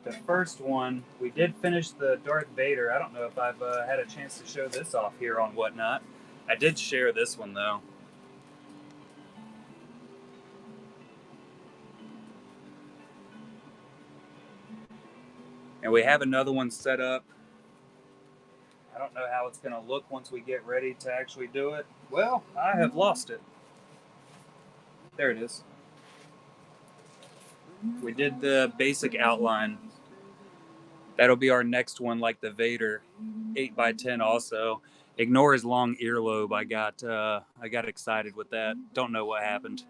The first one, we did finish the Darth Vader. I don't know if I've had a chance to show this off here on Whatnot. I did share this one, though. And we have another one set up. I don't know how it's going to look once we get ready to actually do it. Well, I have lost it. There it is. We did the basic outline. That'll be our next one, like the Vader, 8x10. Also, ignore his long earlobe. I got excited with that. Don't know what happened.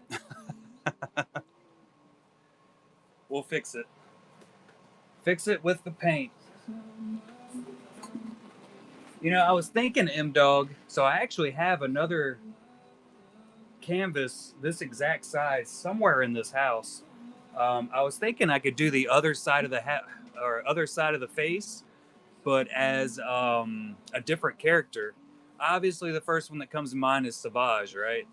We'll fix it. Fix it with the paint. You know, I was thinking, M Dog. So I actually have another canvas this exact size somewhere in this house. I was thinking I could do the other side of the or other side of the face, but as a different character. Obviously, the first one that comes to mind is Savage, right?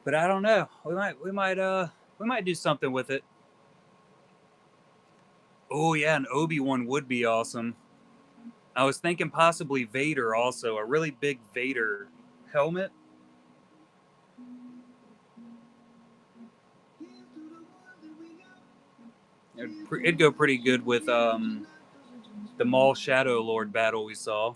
But I don't know. We might do something with it. Oh yeah, an Obi-Wan would be awesome. I was thinking possibly Vader also, a really big Vader helmet. It'd go pretty good with the Maul Shadow Lord battle we saw.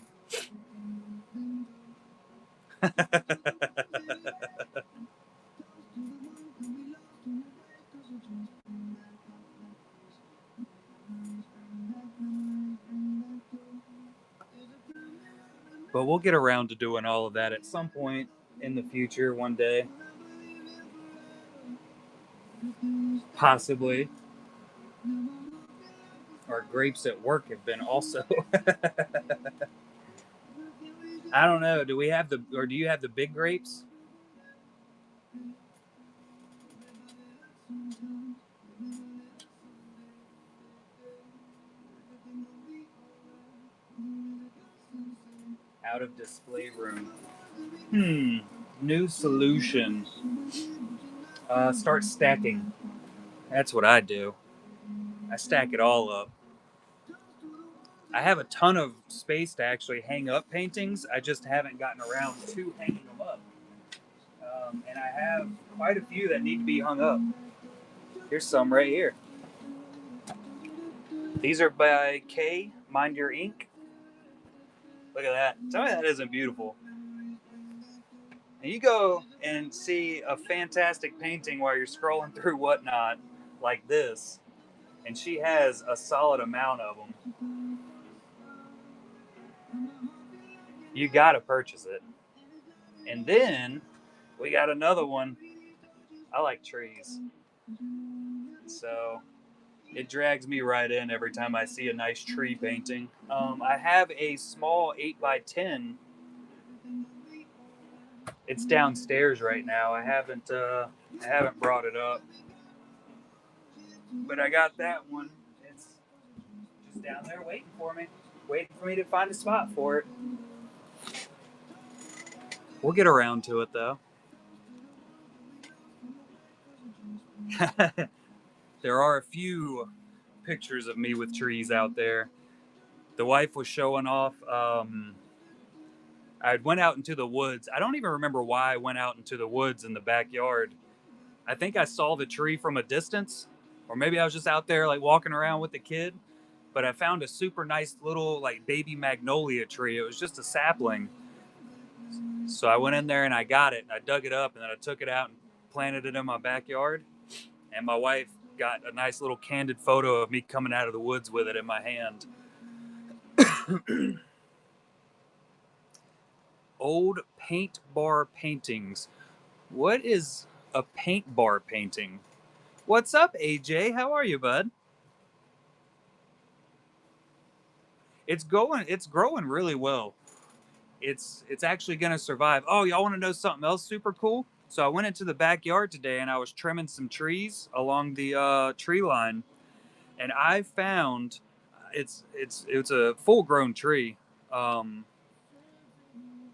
But we'll get around to doing all of that at some point in the future, one day. Possibly. Our grapes at work have been also. I don't know. Do we have or do you have the big grapes? Out of display room. New solution. Start stacking. That's what I do. I stack it all up. I have a ton of space to actually hang up paintings. I just haven't gotten around to hanging them up. And I have quite a few that need to be hung up. Here's some right here. These are by K, Mind Your Ink. Look at that. Tell me that isn't beautiful. And you go and see a fantastic painting while you're scrolling through whatnot, like this, and she has a solid amount of them. You gotta purchase it. And then we got another one. I like trees. So it drags me right in every time I see a nice tree painting. I have a small 8x10. It's downstairs right now. I haven't brought it up, but I got that one. It's just down there waiting for me to find a spot for it. We'll get around to it though. There are a few pictures of me with trees out there. The wife was showing off. I went out into the woods. I don't even remember why I went out into the woods in the backyard. I think I saw the tree from a distance, or maybe I was just out there like walking around with the kid. But I found a super nice little like baby magnolia tree. It was just a sapling. So I went in there and I got it and I dug it up and then I took it out and planted it in my backyard. And my wife got a nice little candid photo of me coming out of the woods with it in my hand. Old paint bar paintings. What is a paint bar painting? What's up, AJ? How are you, bud? It's growing really well. It's actually gonna survive. Oh, y'all want to know something else super cool? So I went into the backyard today and I was trimming some trees along the tree line, and I found it's a full grown tree, um,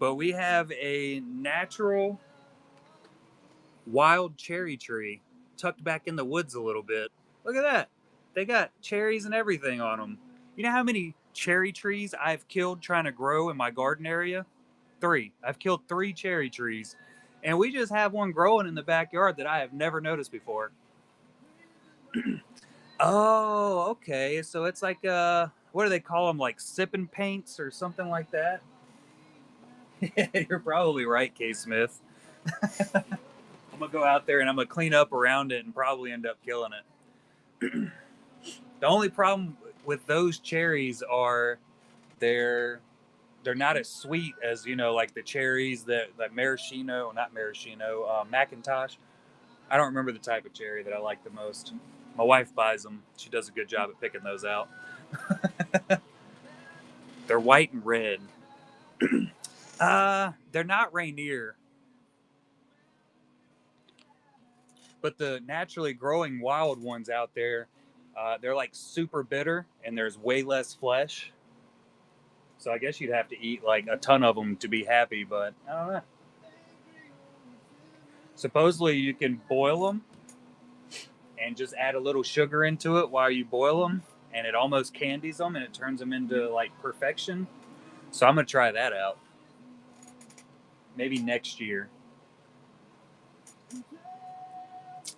but we have a natural wild cherry tree tucked back in the woods a little bit. Look at that. They got cherries and everything on them. You know how many cherry trees I've killed trying to grow in my garden area? Three. I've killed three cherry trees. And we just have one growing in the backyard that I have never noticed before. Oh, okay. So it's like what do they call them? Like sipping paints or something like that? You're probably right, K. Smith. I'm gonna go out there and I'm gonna clean up around it and probably end up killing it. The only problem with those cherries are they're they're not as sweet as like the cherries that maraschino, not maraschino, Macintosh. I don't remember the type of cherry that I like the most. My wife buys them. She does a good job at picking those out. They're white and red. They're not Rainier, but the naturally growing wild ones out there, they're like super bitter and there's way less flesh. So I guess you'd have to eat like a ton of them to be happy, but I don't know. Supposedly you can boil them and just add a little sugar into it while you boil them, and it almost candies them and it turns them into like perfection. So I'm gonna try that out. Maybe next year.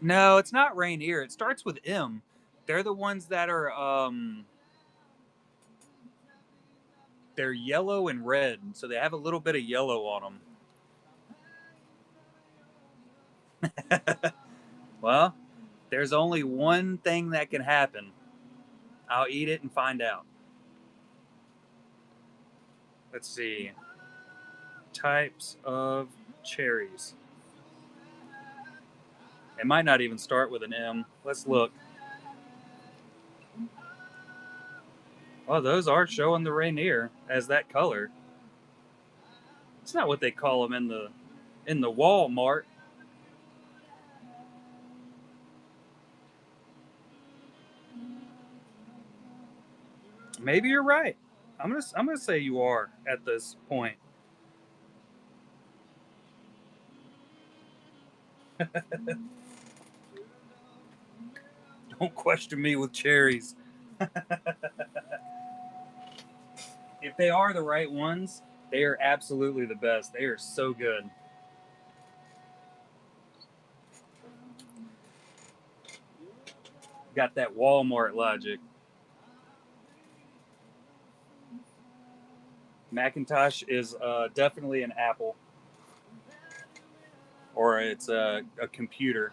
No, it's not Rainier. It starts with M. They're the ones that are they're yellow and red, so they have a little bit of yellow on them. Well, there's only one thing that can happen. I'll eat it and find out. Let's see. Types of cherries. It might not even start with an M. Let's look. Oh, those are showing the Rainier as that color. It's not what they call them in the Walmart. Maybe you're right. I'm gonna say you are at this point. Don't question me with cherries. If they are the right ones, they are absolutely the best. They are so good. Got that Walmart logic. Macintosh is definitely an Apple, or it's a computer.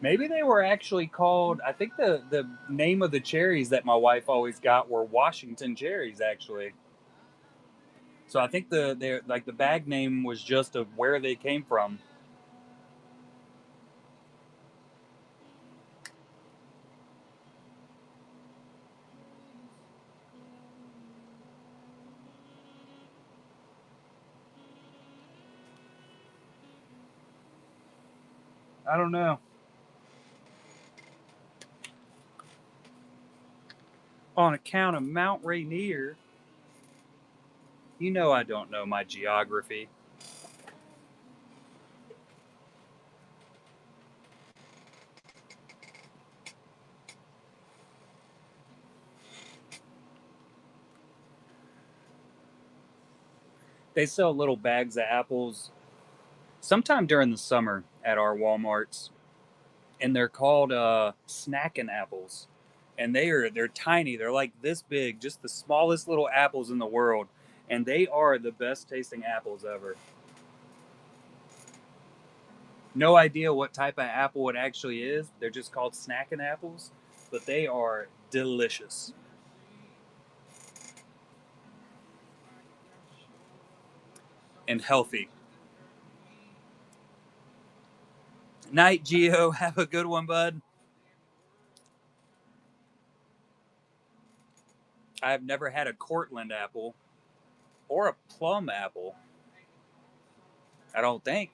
Maybe they were actually called. I think the name of the cherries that my wife always got were Washington cherries, actually. So I think the bag name was just of where they came from. I don't know. On account of Mount Rainier, I don't know my geography. They sell little bags of apples sometime during the summer at our Walmarts, and they're called snacking apples. And they're tiny. They're like this big, just the smallest little apples in the world, and they are the best tasting apples ever. No idea what type of apple it actually is. They're just called snacking apples, but they are delicious and healthy. Night, Geo. Have a good one, bud. I've never had a Cortland apple or a plum apple. I don't think.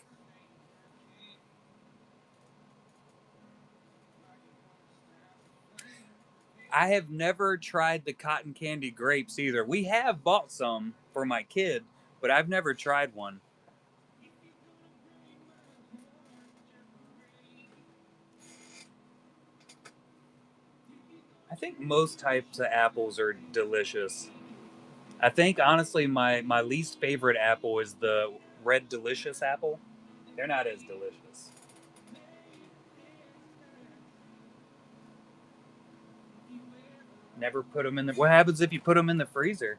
I have never tried the cotton candy grapes either. We have bought some for my kid, but I've never tried one. I think most types of apples are delicious. I think honestly my least favorite apple is the red delicious apple. They're not as delicious. Never put them in the. What happens if you put them in the freezer?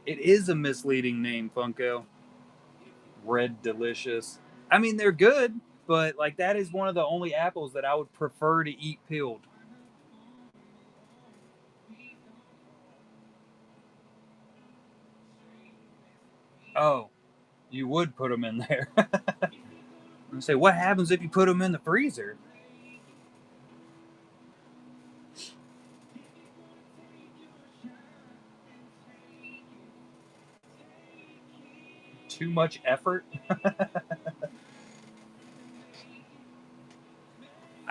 It is a misleading name, Funko. Red Delicious. I mean, they're good, but like that is one of the only apples that I would prefer to eat peeled. Oh, you would put them in there. And say, what happens if you put them in the freezer? Too much effort.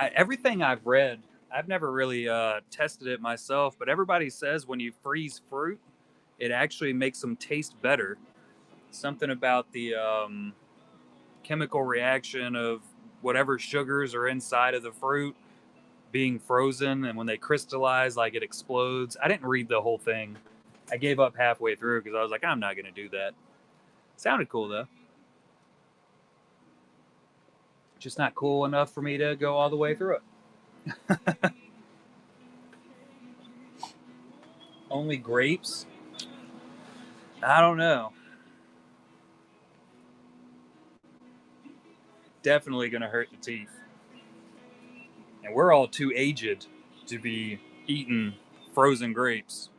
Everything I've read, I've never really tested it myself, but everybody says when you freeze fruit, it actually makes them taste better. Something about the chemical reaction of whatever sugars are inside of the fruit being frozen, and when they crystallize, like it explodes. I didn't read the whole thing. I gave up halfway through because I was like, I'm not going to do that. Sounded cool though. Just not cool enough for me to go all the way through it. Only grapes? I don't know. Definitely going to hurt the teeth. And we're all too aged to be eating frozen grapes.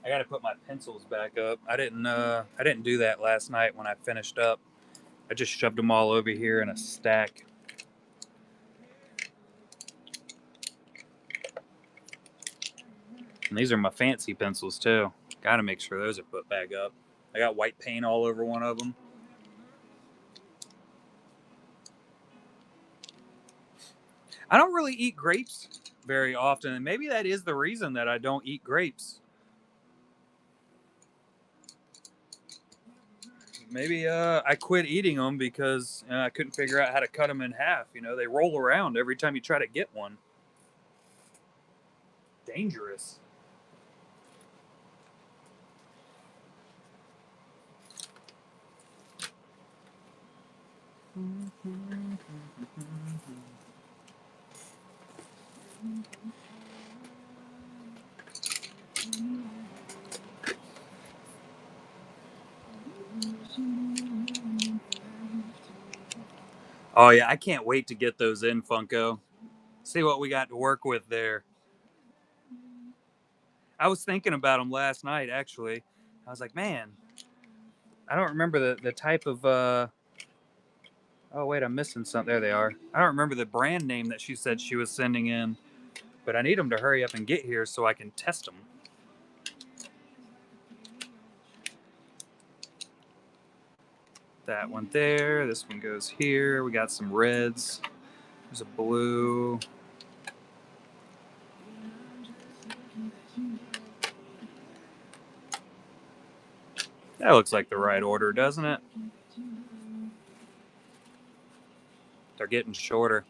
I got to put my pencils back up. I didn't do that last night when I finished up. I just shoved them all over here in a stack. And these are my fancy pencils too. Got to make sure those are put back up. I got white paint all over one of them. I don't really eat grapes very often, and maybe that is the reason that I don't eat grapes. Maybe I quit eating them because I couldn't figure out how to cut them in half. You know, they roll around every time you try to get one. Dangerous. Oh yeah, I can't wait to get those in, Funko. See what we got to work with there. I was thinking about them last night, actually. I was like, man, I don't remember the type of. Oh wait, I'm missing something. There they are. I don't remember the brand name that she said she was sending in, but I need them to hurry up and get here so I can test them. That one there. This one goes here. We got some reds. There's a blue. That looks like the right order, doesn't it? They're getting shorter.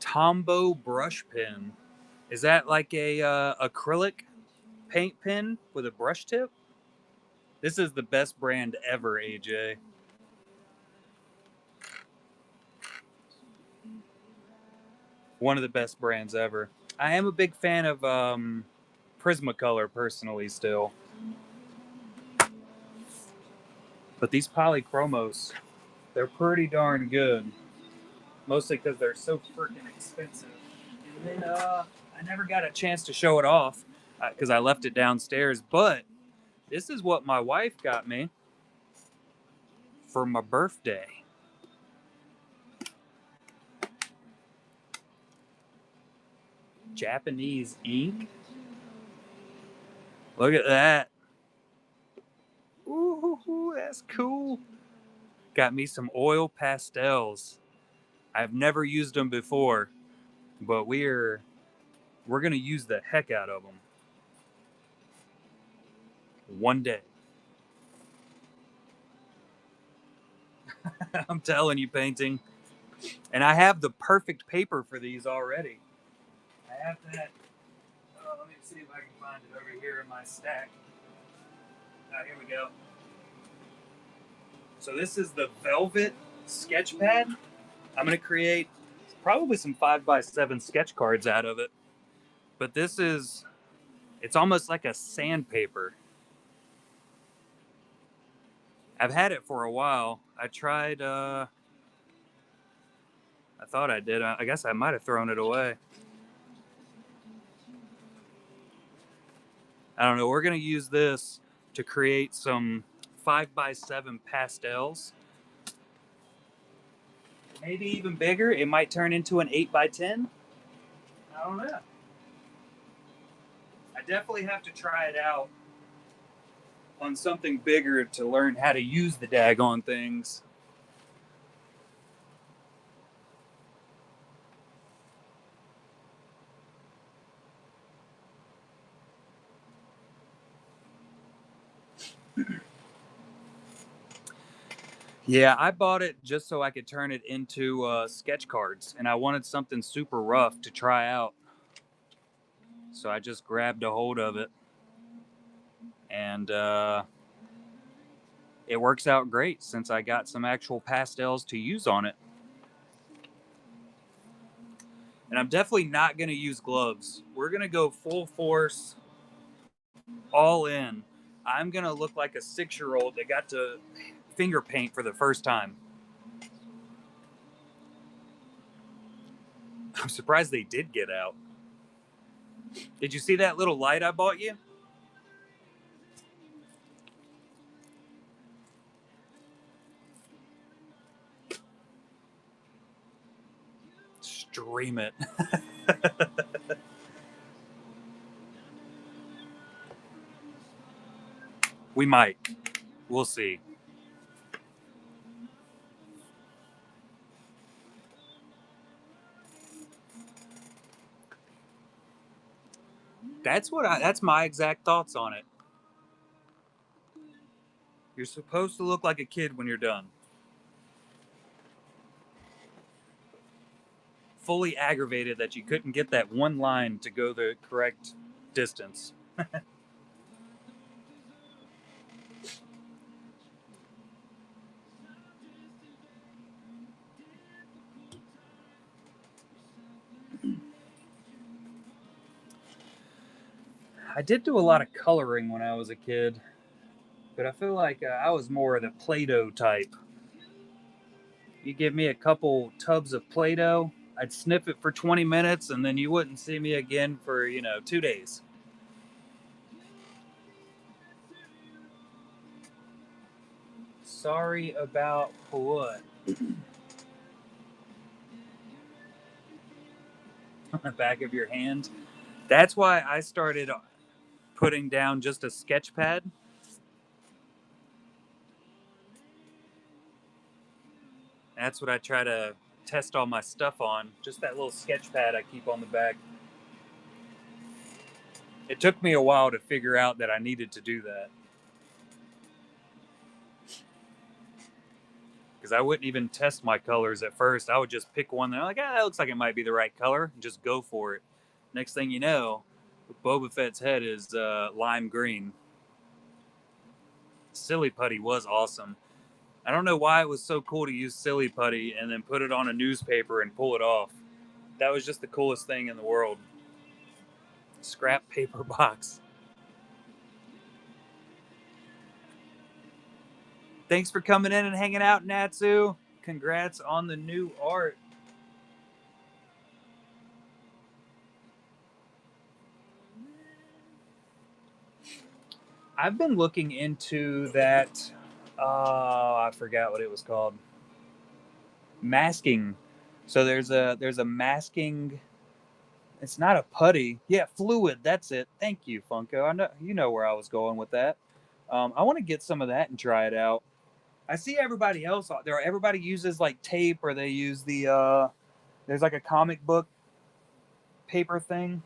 Tombow brush pen. Is that like a acrylic paint pen with a brush tip? This is the best brand ever, AJ. One of the best brands ever. I am a big fan of Prismacolor personally still. But these polychromos, they're pretty darn good. Mostly because they're so freaking expensive. And then I never got a chance to show it off because I left it downstairs. But this is what my wife got me for my birthday. Japanese ink. Look at that. Ooh, that's cool. Got me some oil pastels. I've never used them before, but we're gonna use the heck out of them one day. I'm telling you, painting. And I have the perfect paper for these already. I have that. Let me see if I can find it over here in my stack. Here we go. So this is the velvet sketch pad. I'm going to create probably some 5x7 sketch cards out of it. But it's almost like a sandpaper. I've had it for a while. I tried, I thought I did. I guess I might have thrown it away. I don't know. We're going to use this to create some 5x7 pastels. Maybe even bigger. It might turn into an 8x10. I don't know. I definitely have to try it out on something bigger to learn how to use the daggone things. Yeah, I bought it just so I could turn it into sketch cards, and I wanted something super rough to try out. So I just grabbed a hold of it, and it works out great since I got some actual pastels to use on it. And I'm definitely not going to use gloves. We're going to go full force, all in. I'm going to look like a 6-year-old that got to finger paint for the first time. I'm surprised they did get out. Did you see that little light I bought you? Stream it. We might. We'll see. That's my exact thoughts on it. You're supposed to look like a kid when you're done. Fully aggravated that you couldn't get that one line to go the correct distance. I did do a lot of coloring when I was a kid, but I feel like I was more of the Play-Doh type. You give me a couple tubs of Play-Doh, I'd sniff it for 20 minutes, and then you wouldn't see me again for, 2 days. Sorry about what? On the back of your hand. That's why I started putting down just a sketch pad. That's what I try to test all my stuff on. Just that little sketch pad I keep on the back. It took me a while to figure out that I needed to do that. Because I wouldn't even test my colors at first. I would just pick one that I'm like, that looks like it might be the right color, and just go for it. Next thing you know, Boba Fett's head is lime green. Silly putty was awesome. I don't know why it was so cool to use silly putty and then put it on a newspaper and pull it off. That was just the coolest thing in the world. Scrap paper box. Thanks for coming in and hanging out, Natsu. Congrats on the new art. I've been looking into that. I forgot what it was called. Masking. So there's a masking. It's not a putty. Yeah, fluid. That's it. Thank you, Funko. I know you know where I was going with that. I want to get some of that and try it out. I see everybody else out there. Everybody uses like tape, or they use the there's like a comic book paper thing.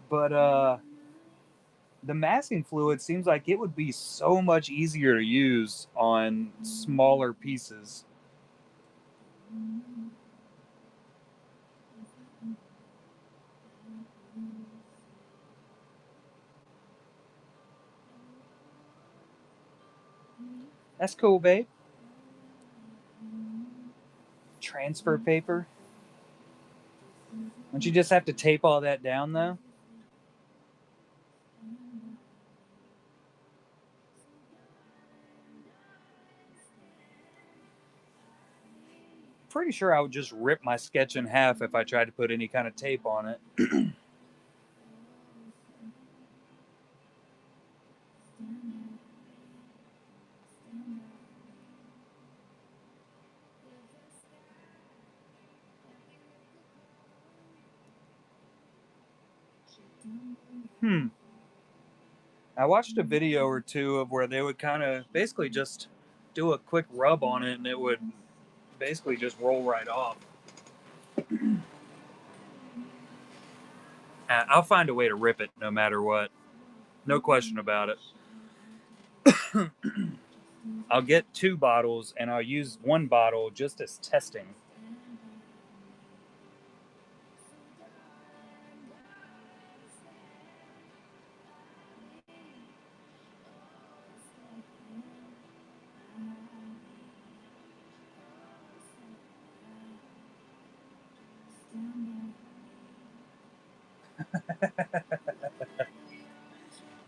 But the masking fluid seems like it would be so much easier to use on smaller pieces. That's cool, babe. Transfer paper. Don't you just have to tape all that down, though? Pretty sure I would just rip my sketch in half if I tried to put any kind of tape on it. Hmm. I watched a video or two of where they would kind of basically just do a quick rub on it and it would basically just roll right off. I'll find a way to rip it no matter what. No question about it. I'll get 2 bottles and I'll use 1 bottle just as testing.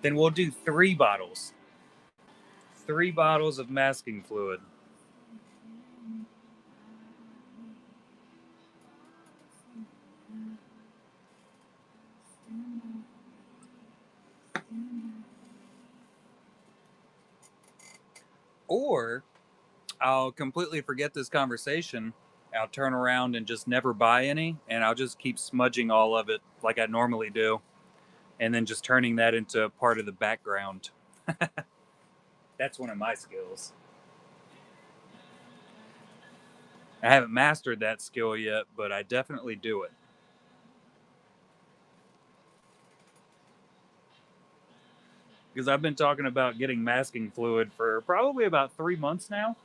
Then we'll do 3 bottles. 3 bottles of masking fluid. Or I'll completely forget this conversation. I'll turn around and just never buy any, and I'll just keep smudging all of it like I normally do, and then just turning that into part of the background. That's one of my skills. I haven't mastered that skill yet, but I definitely do it. Because I've been talking about getting masking fluid for probably about 3 months now.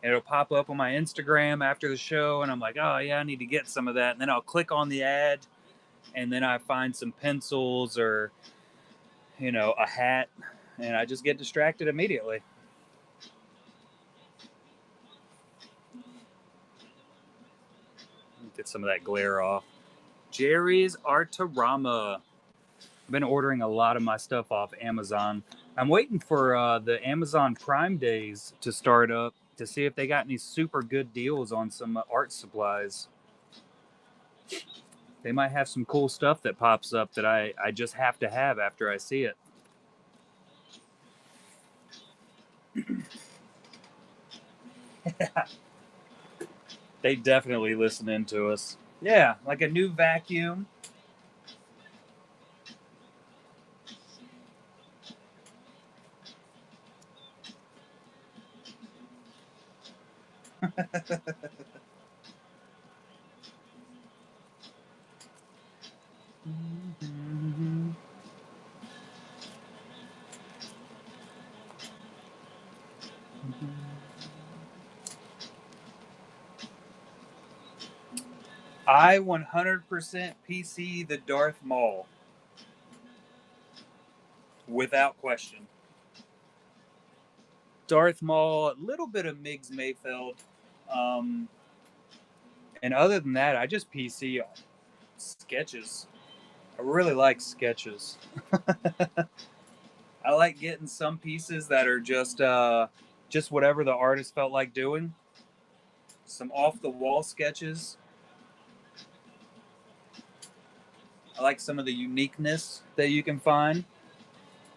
And it'll pop up on my Instagram after the show, and I'm like, oh, yeah, I need to get some of that. And then I'll click on the ad, and then I find some pencils or, a hat, and I just get distracted immediately. Get some of that glare off. Jerry's Artarama. I've been ordering a lot of my stuff off Amazon. I'm waiting for the Amazon Prime Days to start up to see if they got any super good deals on some art supplies. They might have some cool stuff that pops up that I just have to have after I see it. They definitely listen in to us. Yeah, like a new vacuum. I 100% PC the Darth Maul. Without question. Darth Maul, a little bit of Miggs Mayfeld. Um, and other than that, I just PC sketches. I really like sketches. I like getting some pieces that are just whatever the artist felt like doing. Some off the wall sketches. I like some of the uniqueness that you can find.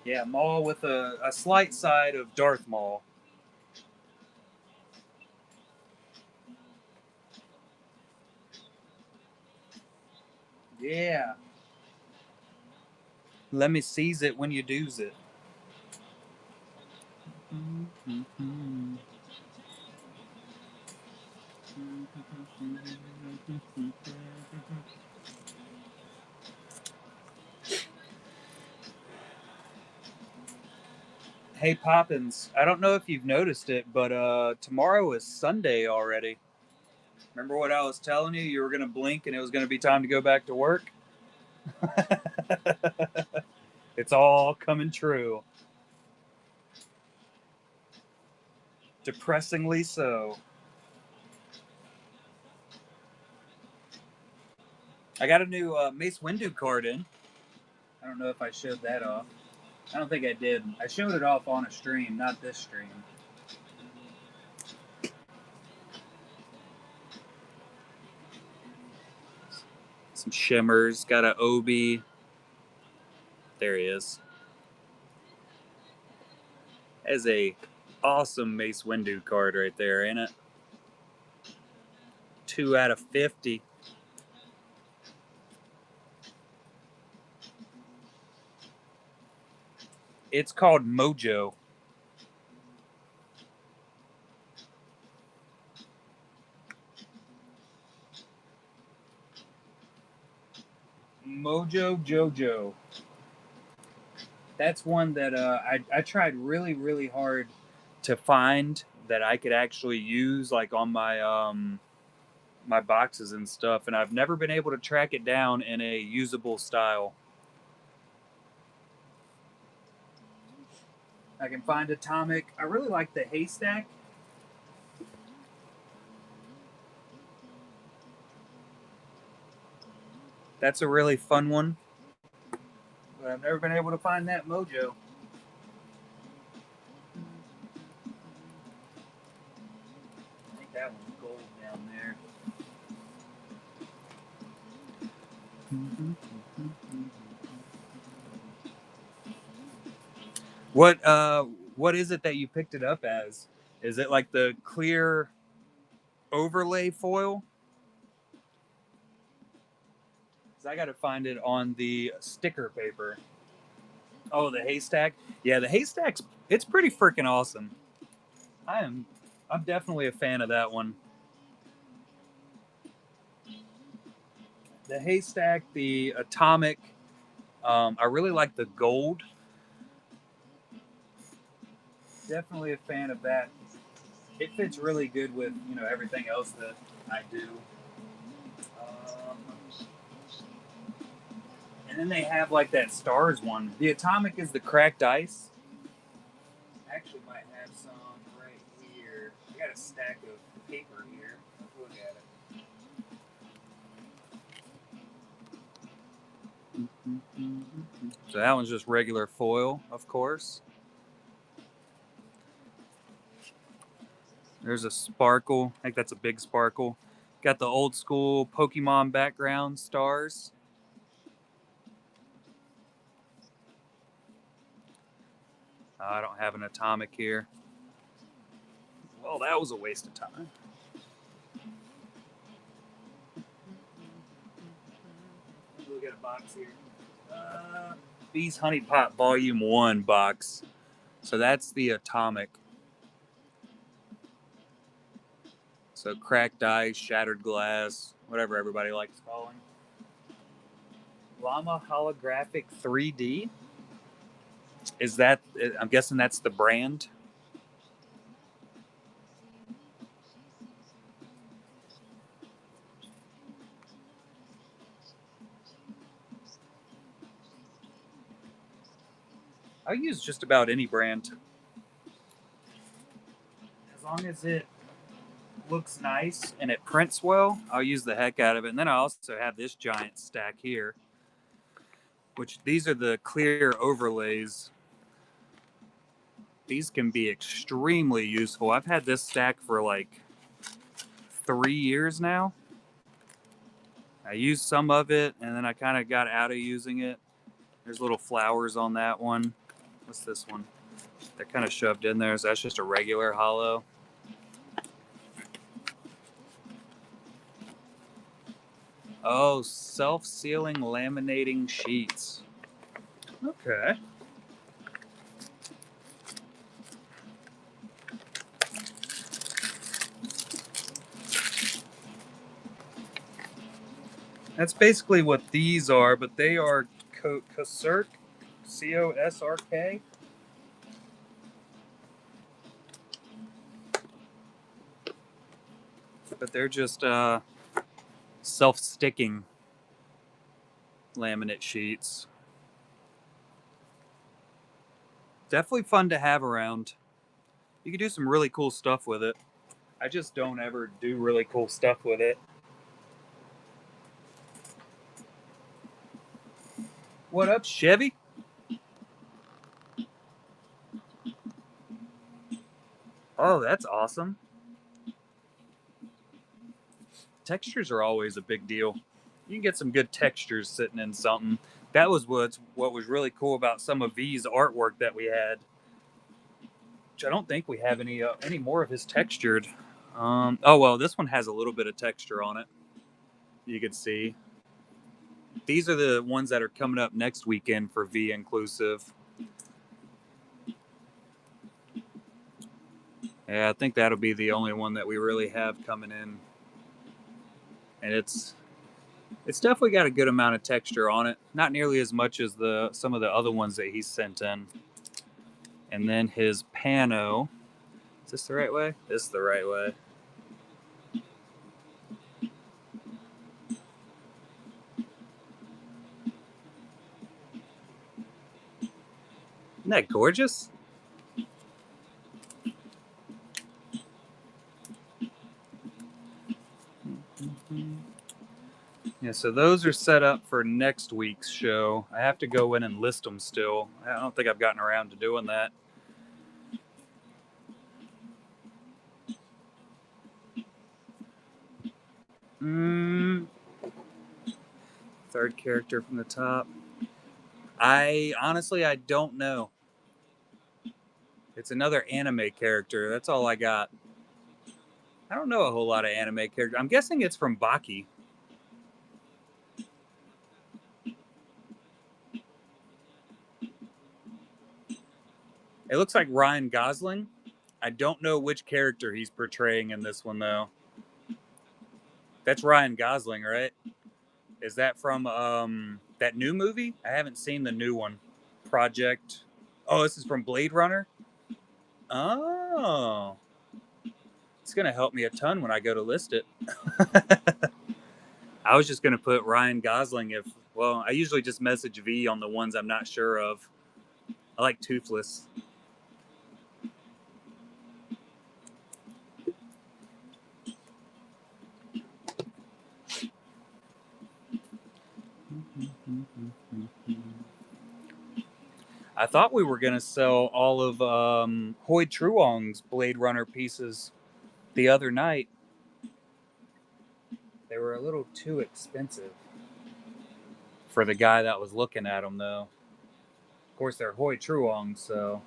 Yeah, Maul with a slight side of Darth Maul. Yeah. Let me seize it when you do's it. Hey Poppins, I don't know if you've noticed it, but tomorrow is Sunday already. Remember what I was telling you? You were gonna blink and it was gonna be time to go back to work. It's all coming true. Depressingly so. I got a new Mace Windu card in. I don't know if I showed that off. I don't think I did. I showed it off on a stream, not this stream. Some shimmers. Got a Obi. There he is. That's a awesome Mace Windu card right there, ain't it? 2 out of 50. It's called Mojo. Mojo Jojo. That's one that I tried really, really hard to find that I could actually use like on my my boxes and stuff, and I've never been able to track it down in a usable style. I can find Atomic. I really like the Haystack. That's a really fun one. But I've never been able to find that Mojo. I think that one's gold down there. What is it that you picked it up as? Is it like the clear overlay foil? 'Cause I got to find it on the sticker paper. Oh, the Haystack. Yeah, the Haystack's it's pretty freaking awesome. I'm definitely a fan of that one. The Haystack, the Atomic. I really like the gold. Definitely a fan of that. It fits really good with everything else that I do. And then they have like that stars one. The Atomic is the cracked ice. Actually, might have some right here. I got a stack of paper here. Let's look at it. So that one's just regular foil, of course. There's a sparkle. I think that's a big sparkle. Got the old school Pokemon background stars. I don't have an Atomic here. Well, that was a waste of time. Look at a box here. Bees Honey Pot Volume 1 box. So that's the Atomic. So cracked ice, shattered glass, whatever everybody likes calling. Llama Holographic 3D? Is that, I'm guessing that's the brand? I'll use just about any brand. As long as it looks nice and it prints well, I'll use the heck out of it. And then I also have this giant stack here, which these are the clear overlays. These can be extremely useful. I've had this stack for like 3 years now. I used some of it and then I kind of got out of using it. There's little flowers on that one. What's this one? They're kind of shoved in there. So that's just a regular hollow. Oh, self-sealing laminating sheets. Okay. That's basically what these are, but they are Cosurk, C-O-S-R-K. But they're just self-sticking laminate sheets. Definitely fun to have around. You can do some really cool stuff with it. I just don't ever do really cool stuff with it. What up, Chevy? Oh, that's awesome. Textures are always a big deal. You can get some good textures sitting in something. That was what was really cool about some of V's artwork that we had. Which I don't think we have any more of his textured. Oh well, this one has a little bit of texture on it. You can see. These are the ones that are coming up next weekend for V Inclusive. Yeah, I think that'll be the only one that we really have coming in. And it's definitely got a good amount of texture on it. Not nearly as much as some of the other ones that he's sent in. And then his pano. Is this the right way? This is the right way. Isn't that gorgeous? Yeah, so those are set up for next week's show. I have to go in and list them still. I don't think I've gotten around to doing that. Third character from the top. I don't know. It's another anime character. That's all I got. I don't know a whole lot of anime characters. I'm guessing it's from Baki. It looks like Ryan Gosling. I don't know which character he's portraying in this one though. That's Ryan Gosling, right? Is that from that new movie? I haven't seen the new one. Project. Oh, this is from Blade Runner. Oh, it's gonna help me a ton when I go to list it. I was just gonna put Ryan Gosling if. Well, I usually just message V on the ones I'm not sure of. I like Toothless. I thought we were going to sell all of Hoy Truong's Blade Runner pieces the other night. They were a little too expensive for the guy that was looking at them, though. Of course, they're Hoy Truong, so.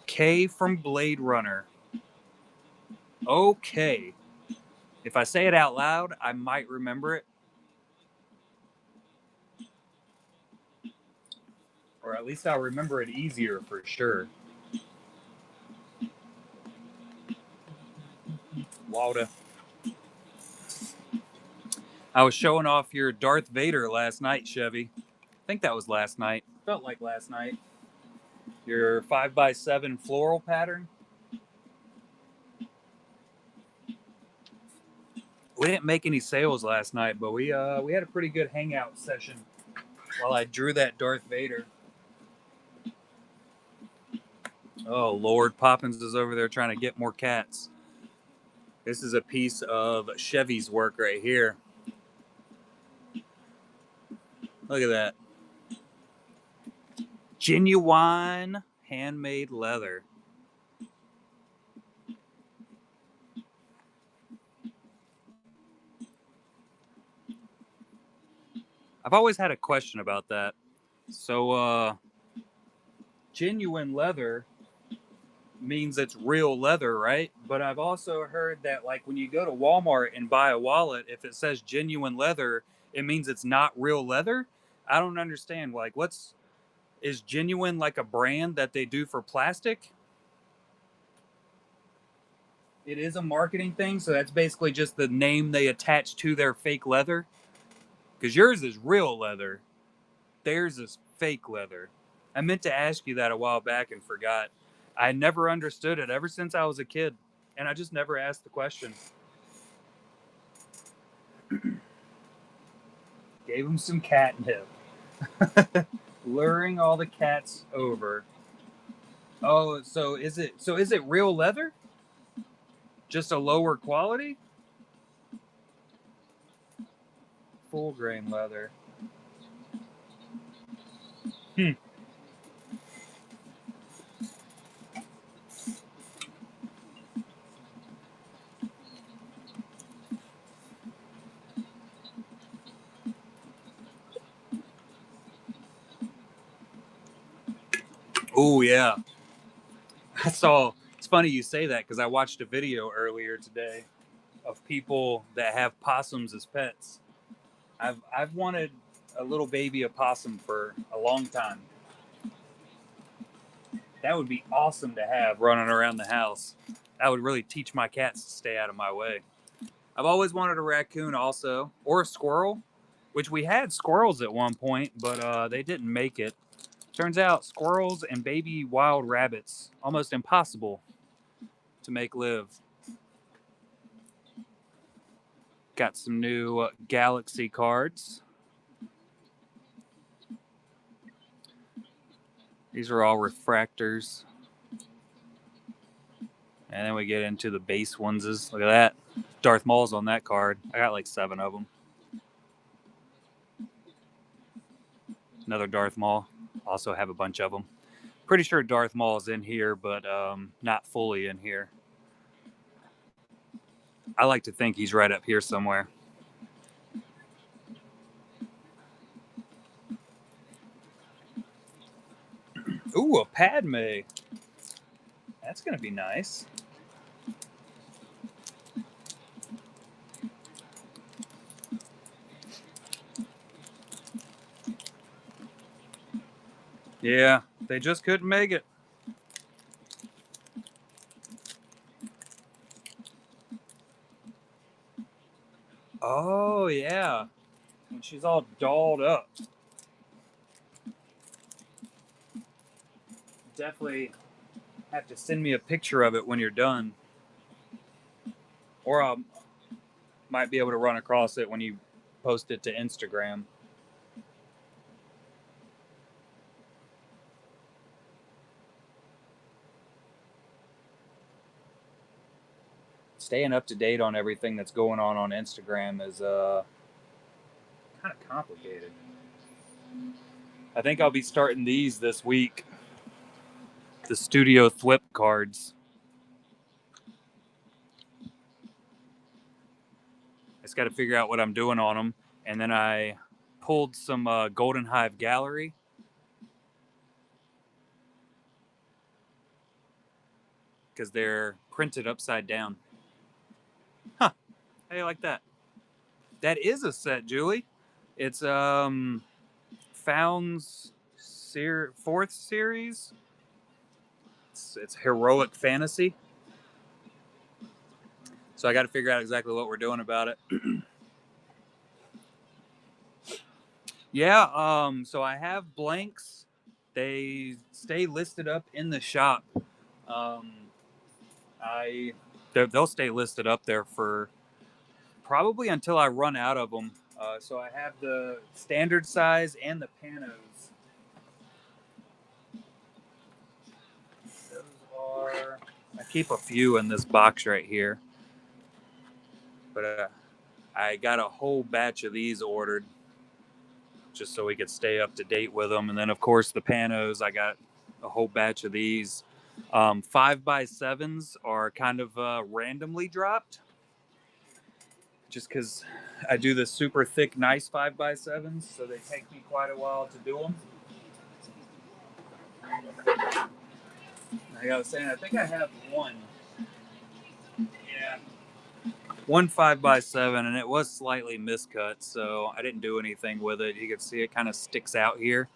K from Blade Runner. Okay. If I say it out loud, I might remember it. Or at least I'll remember it easier for sure. Walda. I was showing off your Darth Vader last night, Chevy. I think that was last night. Felt like last night. Your 5x7 floral pattern. We didn't make any sales last night, but we had a pretty good hangout session while I drew that Darth Vader. Oh Lord, Poppins is over there trying to get more cats. This is a piece of Chevy's work right here. Look at that. Genuine handmade leather. I've always had a question about that. So, genuine leather means it's real leather, right? But I've also heard that, like, when you go to Walmart and buy a wallet, if it says genuine leather, it means it's not real leather. I don't understand. Like, is genuine like a brand that they do for plastic? It is a marketing thing, so that's basically just the name they attach to their fake leather. Because yours is real leather, theirs is fake leather. I meant to ask you that a while back and forgot. I never understood it ever since I was a kid, and I just never asked the question. Gave him some catnip. Luring all the cats over. Oh, so is it real leather? Just a lower quality? Full grain leather. Hmm. Oh yeah. I saw. It's funny you say that because I watched a video earlier today of people that have possums as pets. I've wanted a little baby opossum for a long time. That would be awesome to have running around the house. That would really teach my cats to stay out of my way. I've always wanted a raccoon also, or a squirrel, which we had squirrels at one point, but they didn't make it. Turns out squirrels and baby wild rabbits almost impossible to make live. Got some new Galaxy cards. These are all refractors. And then we get into the base oneses. Look at that. Darth Maul's on that card. I got like 7 of them. Another Darth Maul. Also have a bunch of them. Pretty sure Darth Maul is in here, but not fully in here. I like to think he's right up here somewhere. Ooh, a Padme. That's going to be nice. Yeah, they just couldn't make it. Oh, yeah. And she's all dolled up. Definitely have to send me a picture of it when you're done. Or I might be able to run across it when you post it to Instagram. Staying up to date on everything that's going on Instagram is kind of complicated. I think I'll be starting these this week. The Studio Flip cards. I just got to figure out what I'm doing on them. And then I pulled some Golden Hive Gallery. Because they're printed upside down. Huh. How do you like that? That is a set, Julie. It's Found's 4th series. It's heroic fantasy. So I got to figure out exactly what we're doing about it. Yeah, so I have blanks. They stay listed up in the shop. Um, they'll stay listed up there for probably until I run out of them. So I have the standard size and the panos. Those are. I keep a few in this box right here, but I got a whole batch of these ordered just so we could stay up to date with them. And then, of course, the panos, I got a whole batch of these. 5x7s are kind of randomly dropped just because I do the super thick, nice 5x7s, so they take me quite a while to do them. Like I was saying, I think I have one. Yeah. One 5x7, and it was slightly miscut, so I didn't do anything with it. You can see it kind of sticks out here.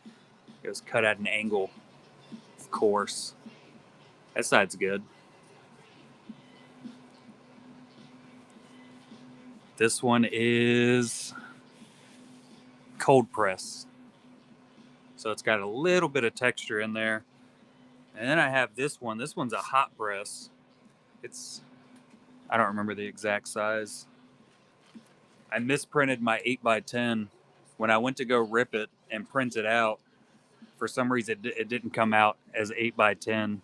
It was cut at an angle, of course. That side's good. This one is cold press. So it's got a little bit of texture in there. And then I have this one. This one's a hot press. I don't remember the exact size. I misprinted my 8x10 When I went to go rip it and print it out, for some reason it didn't come out as 8 by 10.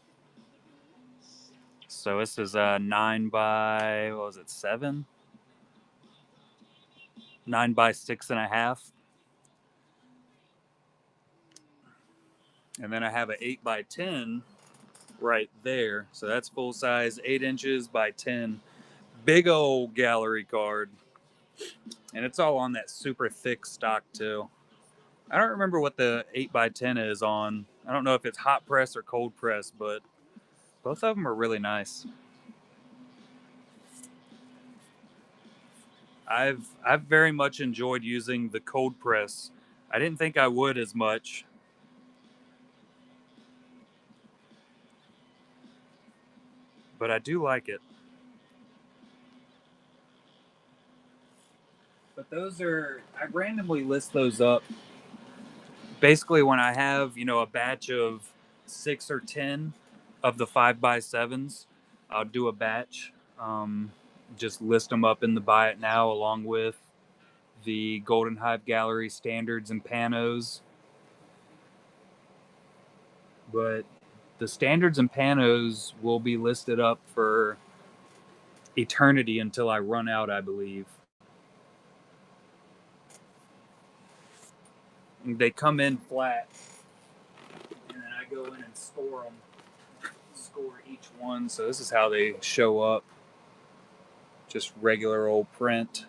So this is 9 by, what was it, 7? 9 by 6.5. And then I have an 8 by 10 right there. So that's full size, 8 inches by 10. Big old gallery card. And it's all on that super thick stock too. I don't remember what the 8 by 10 is on. I don't know if it's hot press or cold press, but both of them are really nice. I've very much enjoyed using the cold press. I didn't think I would as much, but I do like it. But those are, I randomly list those up. Basically, when I have, a batch of 6 or 10 of the 5 by 7s, I'll do a batch. Um, just list them up in the buy it now along with the Golden Hive Gallery standards and panos. But the standards and panos will be listed up for eternity until I run out, I believe. They come in flat, and then I go in and score them, score each one. So this is how they show up. Just regular old print.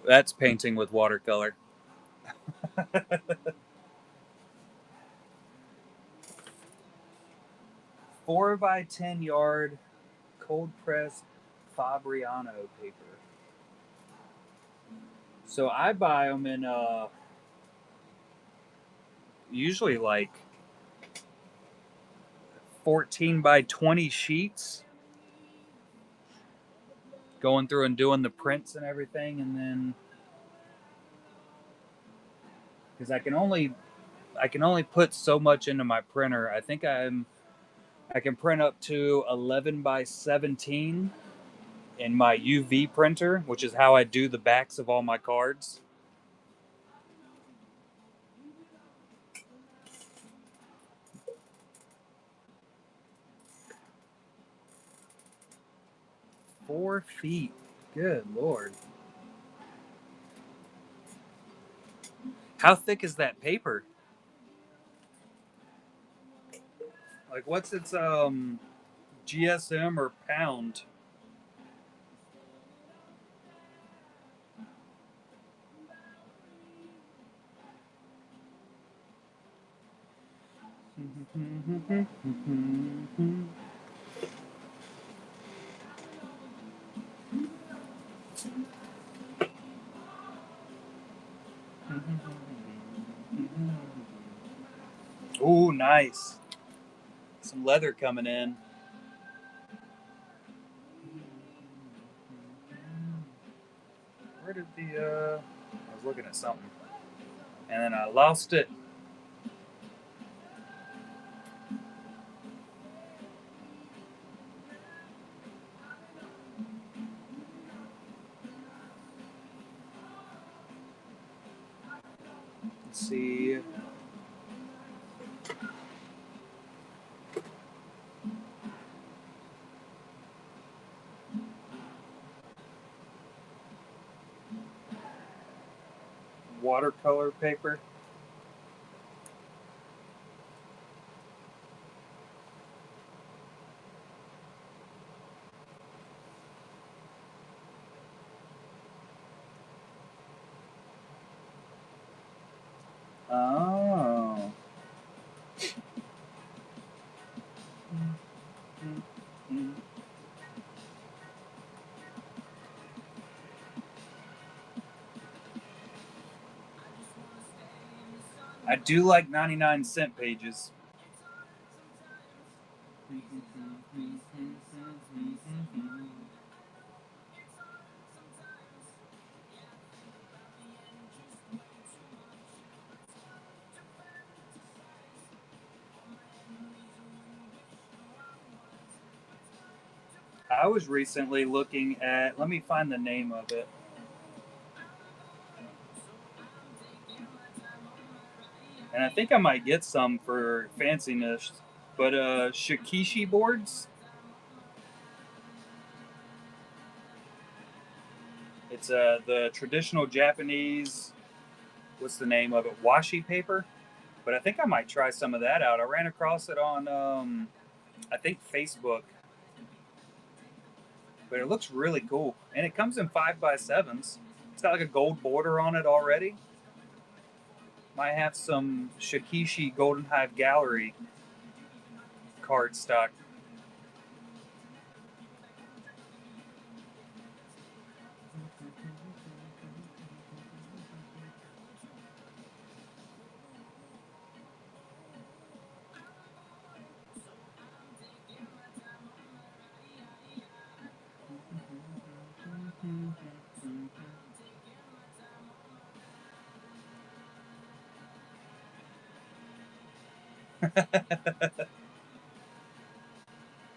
That's painting with watercolor. 4 by 10 yard cold press Fabriano paper. So I buy them in usually like 14 by 20 sheets, going through and doing the prints and everything, and then because I can only put so much into my printer. I think I can print up to 11 by 17 in my UV printer, which is how I do the backs of all my cards. $4. Good Lord. How thick is that paper? Like, what's its GSM or pound? Ooh, nice. Some leather coming in. Where did I was looking at something. And then I lost it. Let's see. Watercolor paper. Oh. I do like 99-cent pages. I was recently looking at, let me find the name of it. And I think I might get some for fanciness. But shikishi boards. It's the traditional Japanese. What's the name of it? Washi paper. But I think I might try some of that out. I ran across it on I think Facebook. But it looks really cool, and it comes in 5x7s. It's got like a gold border on it already. Might have some Shikishi Golden Hive Gallery card stock.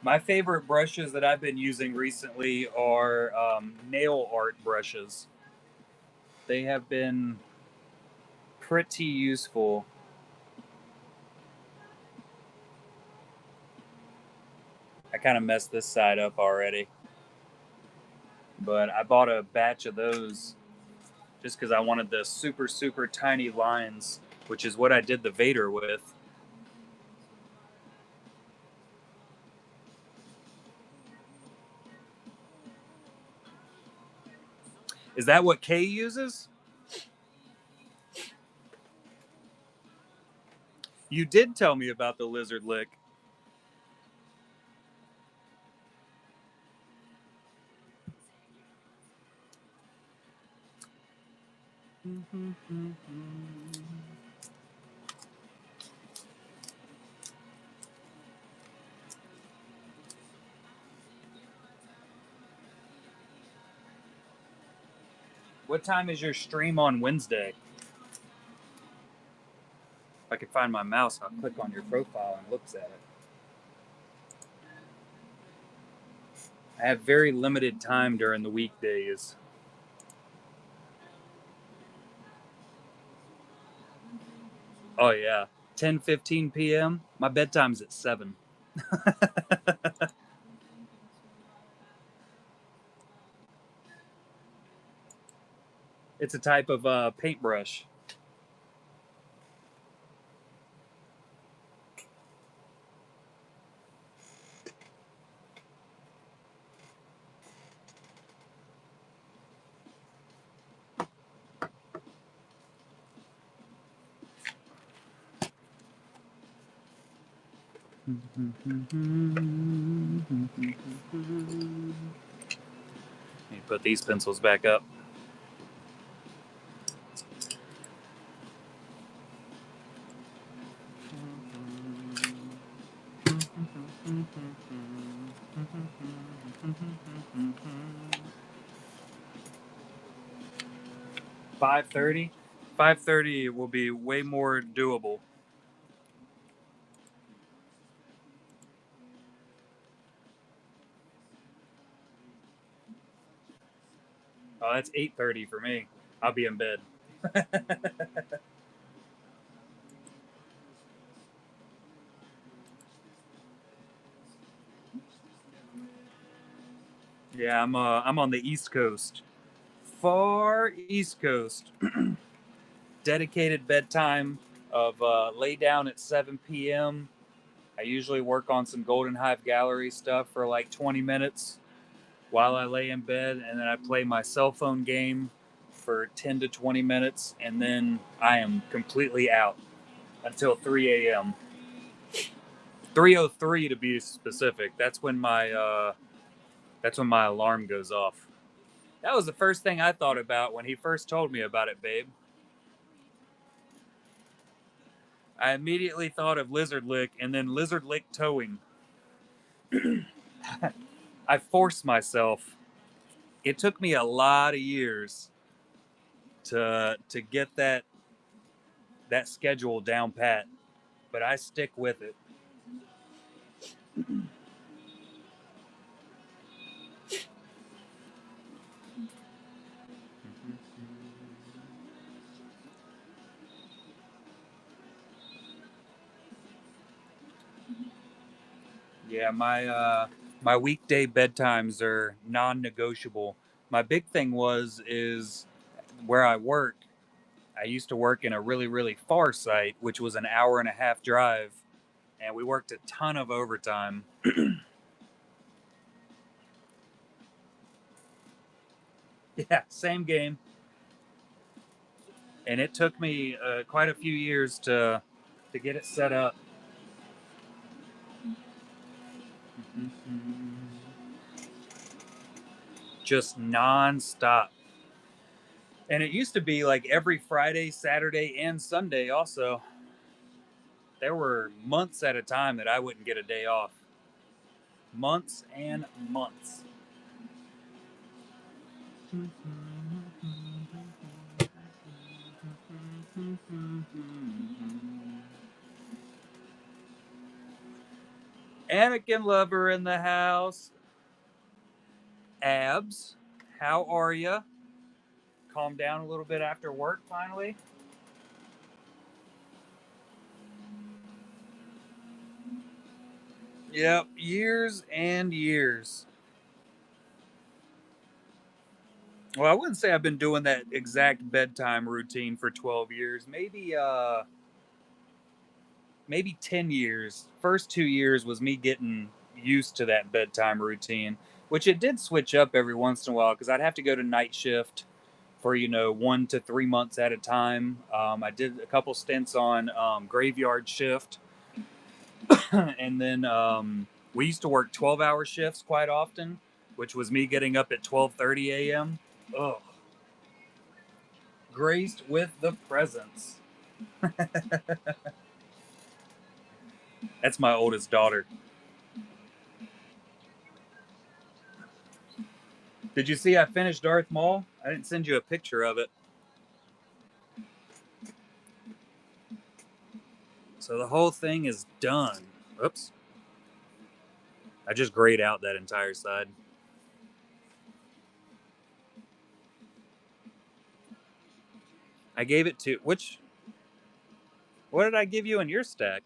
My favorite brushes that I've been using recently are nail art brushes. They have been pretty useful. I kind of messed this side up already, but I bought a batch of those just because I wanted the super, super tiny lines, which is what I did the Vader with. Is that what Kay uses? You did tell me about the lizard lick. What time is your stream on Wednesday? If I can find my mouse, I'll click on your profile and looks at it. I have very limited time during the weekdays. Oh yeah, 10:15 p.m. My bedtime's at 7. It's a type of paintbrush. Let me put these pencils back up. $5.30. $5.30 will be way more doable. Oh, that's 8:30 for me. I'll be in bed. Yeah, I'm on the East Coast, far East Coast. Dedicated bedtime of lay down at 7 p.m. I usually work on some Golden Hive Gallery stuff for like 20 minutes while I lay in bed, and then I play my cell phone game for 10 to 20 minutes, and then I am completely out until 3 a.m. 3:03 to be specific. That's when my alarm goes off. That was the first thing I thought about when he first told me about it, babe. I immediately thought of lizard lick and then lizard lick towing. I forced myself. It took me a lot of years to get that schedule down pat, but I stick with it. Yeah, my weekday bedtimes are non-negotiable. My big thing is where I work. I used to work in a really really far site, which was an hour and a half drive, and we worked a ton of overtime. Yeah, same game. And it took me quite a few years to get it set up. Just nonstop. And it used to be like every Friday, Saturday, and Sunday. Also, there were months at a time that I wouldn't get a day off. Months and months. Anakin Lover in the house. Abs, how are you? Calm down a little bit after work finally. Yep, years and years. Well, I wouldn't say I've been doing that exact bedtime routine for 12 years. Maybe 10 years. First 2 years was me getting used to that bedtime routine, which it did switch up every once in a while cuz I'd have to go to night shift for 1 to 3 months at a time. I did a couple stints on graveyard shift, and then we used to work 12-hour shifts quite often, which was me getting up at 12:30 a.m. Ugh, graced with the presence. That's my oldest daughter. Did you see I finished Darth Maul? I didn't send you a picture of it. So the whole thing is done. Oops. I just grayed out that entire side. I gave it to which what did I give you in your stack?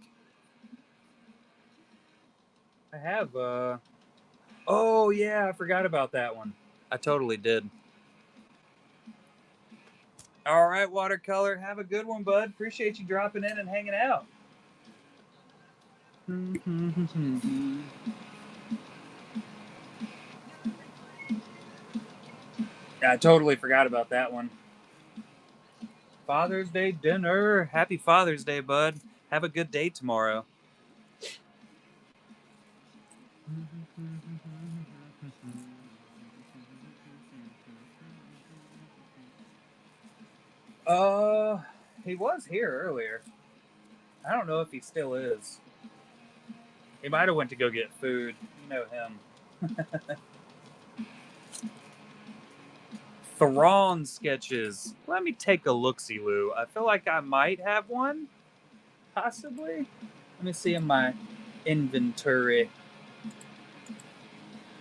I have oh yeah, I forgot about that one. I totally did. All right, watercolor. Have a good one, bud. Appreciate you dropping in and hanging out. I totally forgot about that one. Father's Day dinner. Happy Father's Day, bud. Have a good day tomorrow. Uh, he was here earlier. I don't know if he still is. He might have went to go get food. You know him. Thrawn sketches. Let me take a look-see, Lou. I feel like I might have one, possibly. Let me see in my inventory.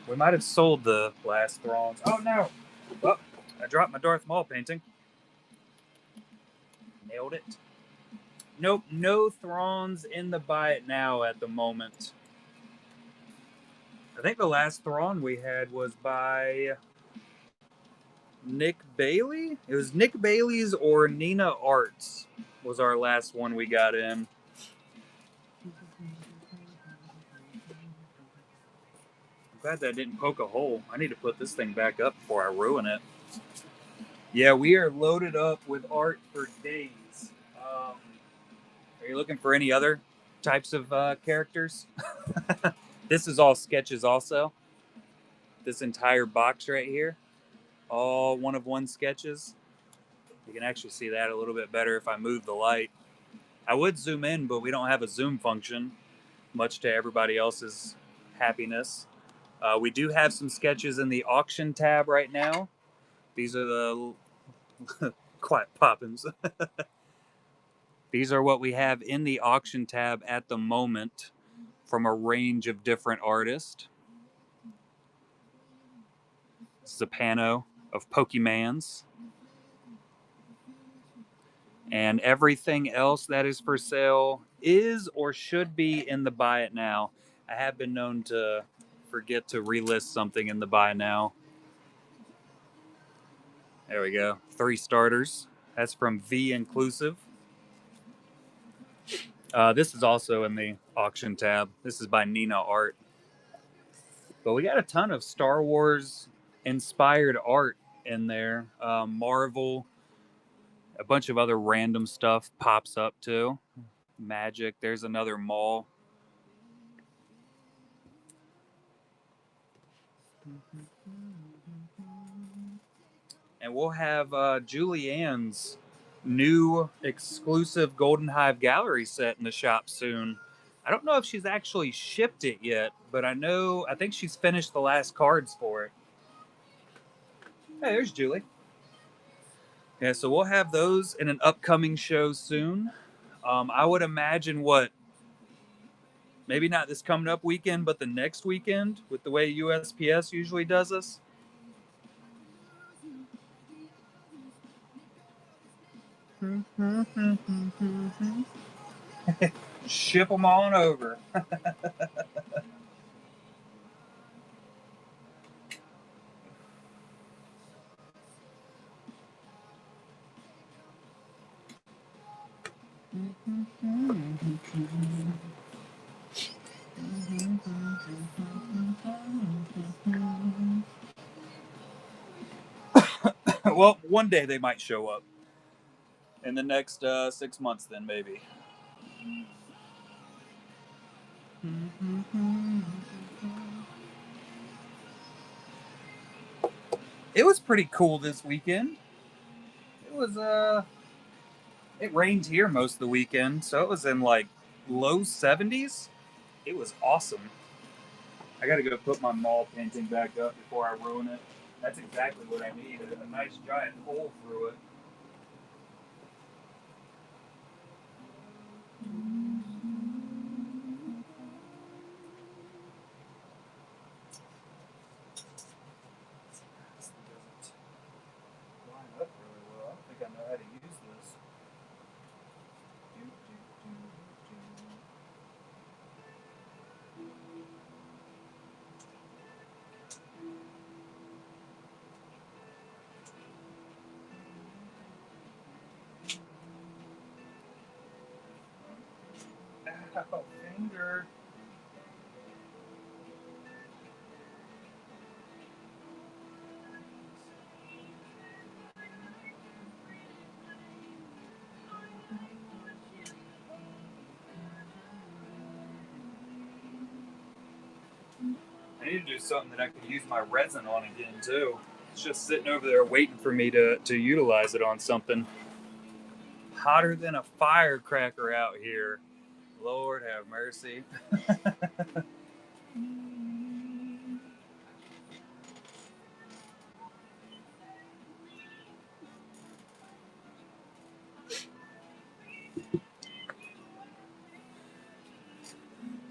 We might have sold the last Thrawns. Oh no! Oh, I dropped my Darth Maul painting. Nailed it. Nope, no Thrawns in the buy it now at the moment. I think the last Thrawn we had was by Nick Bailey. It was Nick Bailey's or Nina Arts was our last one we got in. I'm glad that didn't poke a hole. I need to put this thing back up before I ruin it. Yeah, we are loaded up with art for days. Are you looking for any other types of characters? This is all sketches, also. This entire box right here, all one of one sketches. You can actually see that a little bit better if I move the light. I would zoom in, but we don't have a zoom function, much to everybody else's happiness. We do have some sketches in the auction tab right now. These are the quiet poppins. These are what we have in the auction tab at the moment from a range of different artists. This is a pano of Pokemans. And everything else that is for sale is or should be in the buy it now. I have been known to forget to relist something in the buy now. There we go. 3 starters. That's from V Inclusive. This is also in the auction tab. This is by Nina Art. But we got a ton of Star Wars inspired art in there. Marvel, a bunch of other random stuff pops up too. Magic, there's another mall. And we'll have Julianne's new exclusive Golden Hive Gallery set in the shop soon. I don't know if she's actually shipped it yet, but I think she's finished the last cards for it. Hey, there's Julie. Yeah, so we'll have those in an upcoming show soon. I would imagine maybe not this coming up weekend, but the next weekend with the way USPS usually does us. Ship them on over. Well, one day they might show up. In the next 6 months, then maybe. It was pretty cool this weekend. It was it rained here most of the weekend, so it was in like low 70s. It was awesome. I got to go put my mall painting back up before I ruin it. That's exactly what I need, a nice giant hole through it. Line up really well. I don't think I know how to use this. Ow, finger. I need to do something that I can use my resin on again too. It's just sitting over there waiting for me to utilize it on something. Hotter than a firecracker out here. Lord have mercy.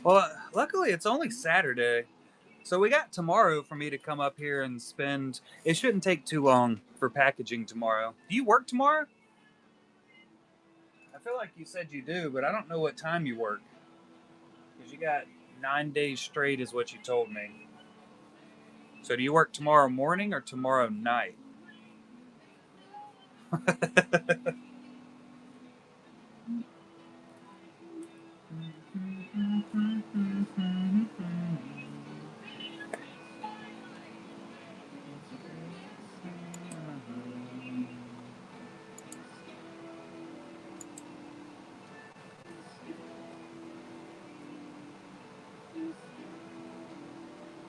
Well, luckily it's only Saturday. So we got tomorrow for me to come up here and spend. It shouldn't take too long for packaging tomorrow. Do you work tomorrow? I feel like you said you do, but I don't know what time you work. Because you got 9 days straight, is what you told me. So do you work tomorrow morning or tomorrow night?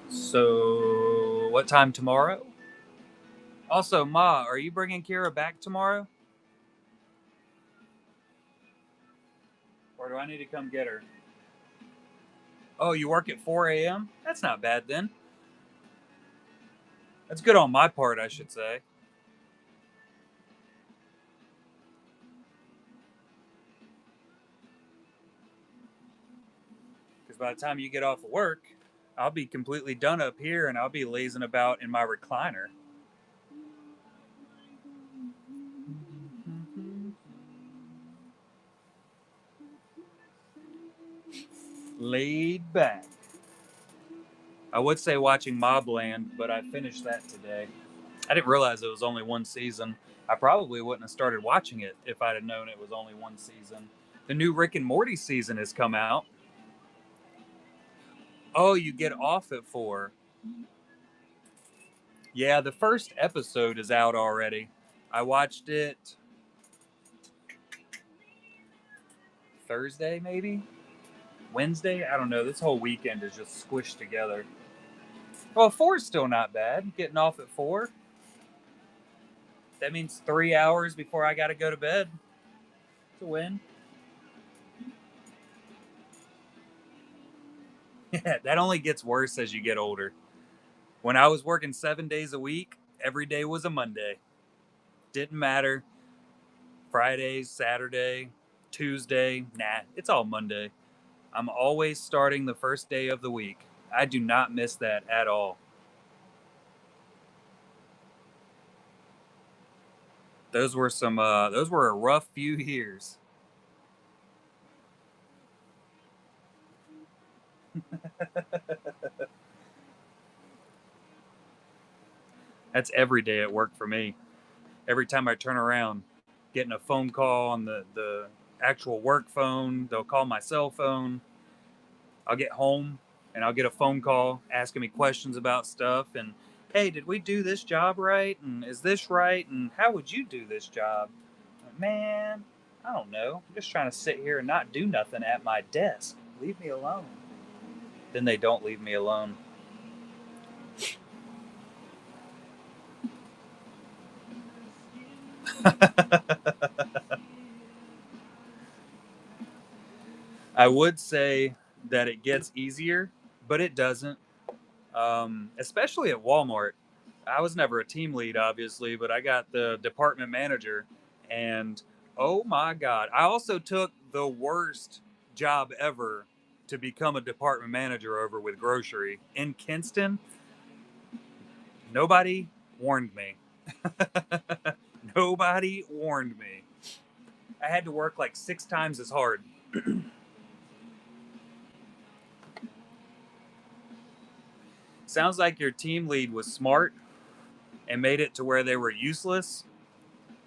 So, what time tomorrow? Also, Ma, are you bringing Kira back tomorrow? Or do I need to come get her? Oh, you work at 4 a.m.? That's not bad then. That's good on my part, I should say. Because by the time you get off of work, I'll be completely done up here and I'll be lazing about in my recliner. Laid back. I would say watching Mobland, but I finished that today. I didn't realize it was only one season. I probably wouldn't have started watching it if I'd have known it was only one season. The new Rick and Morty season has come out. Oh, you get off at 4. Yeah, the first episode is out already. I watched it Thursday, maybe? Wednesday? I don't know. This whole weekend is just squished together. Well, 4 is still not bad. Getting off at 4. That means 3 hours before I got to go to bed. It's a win. Yeah, that only gets worse as you get older. When I was working 7 days a week, every day was a Monday. Didn't matter. Friday, Saturday, Tuesday, nah, it's all Monday. I'm always starting the first day of the week. I do not miss that at all. Those were a rough few years. That's every day at work for me. Every time I turn around, getting a phone call on the actual work phone, they'll call my cell phone. I'll get home and I'll get a phone call asking me questions about stuff and hey, did we do this job right? And is this right? And how would you do this job? Man, I don't know. I'm just trying to sit here and not do nothing at my desk. Leave me alone. Then they don't leave me alone. I would say that it gets easier, but it doesn't. Especially at Walmart. I was never a team lead, obviously, but I got the department manager, and oh my God, I also took the worst job ever to become a department manager over with grocery in Kinston. Nobody warned me. Nobody warned me. I had to work like 6 times as hard. Sounds like your team lead was smart and made it to where they were useless.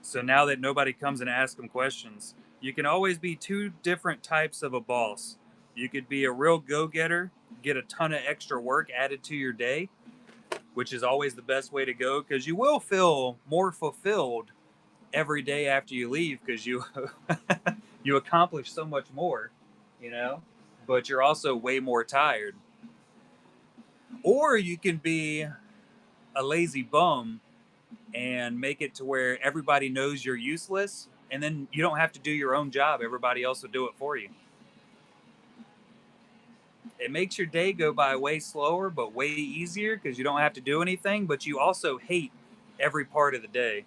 So now that nobody comes and asks them questions, you can always be two different types of a boss. You could be a real go getter, get a ton of extra work added to your day, which is always the best way to go because you will feel more fulfilled every day after you leave because you you accomplish so much more, you know, but you're also way more tired. Or you can be a lazy bum and make it to where everybody knows you're useless and then you don't have to do your own job. Everybody else will do it for you. It makes your day go by way slower, but way easier because you don't have to do anything, but you also hate every part of the day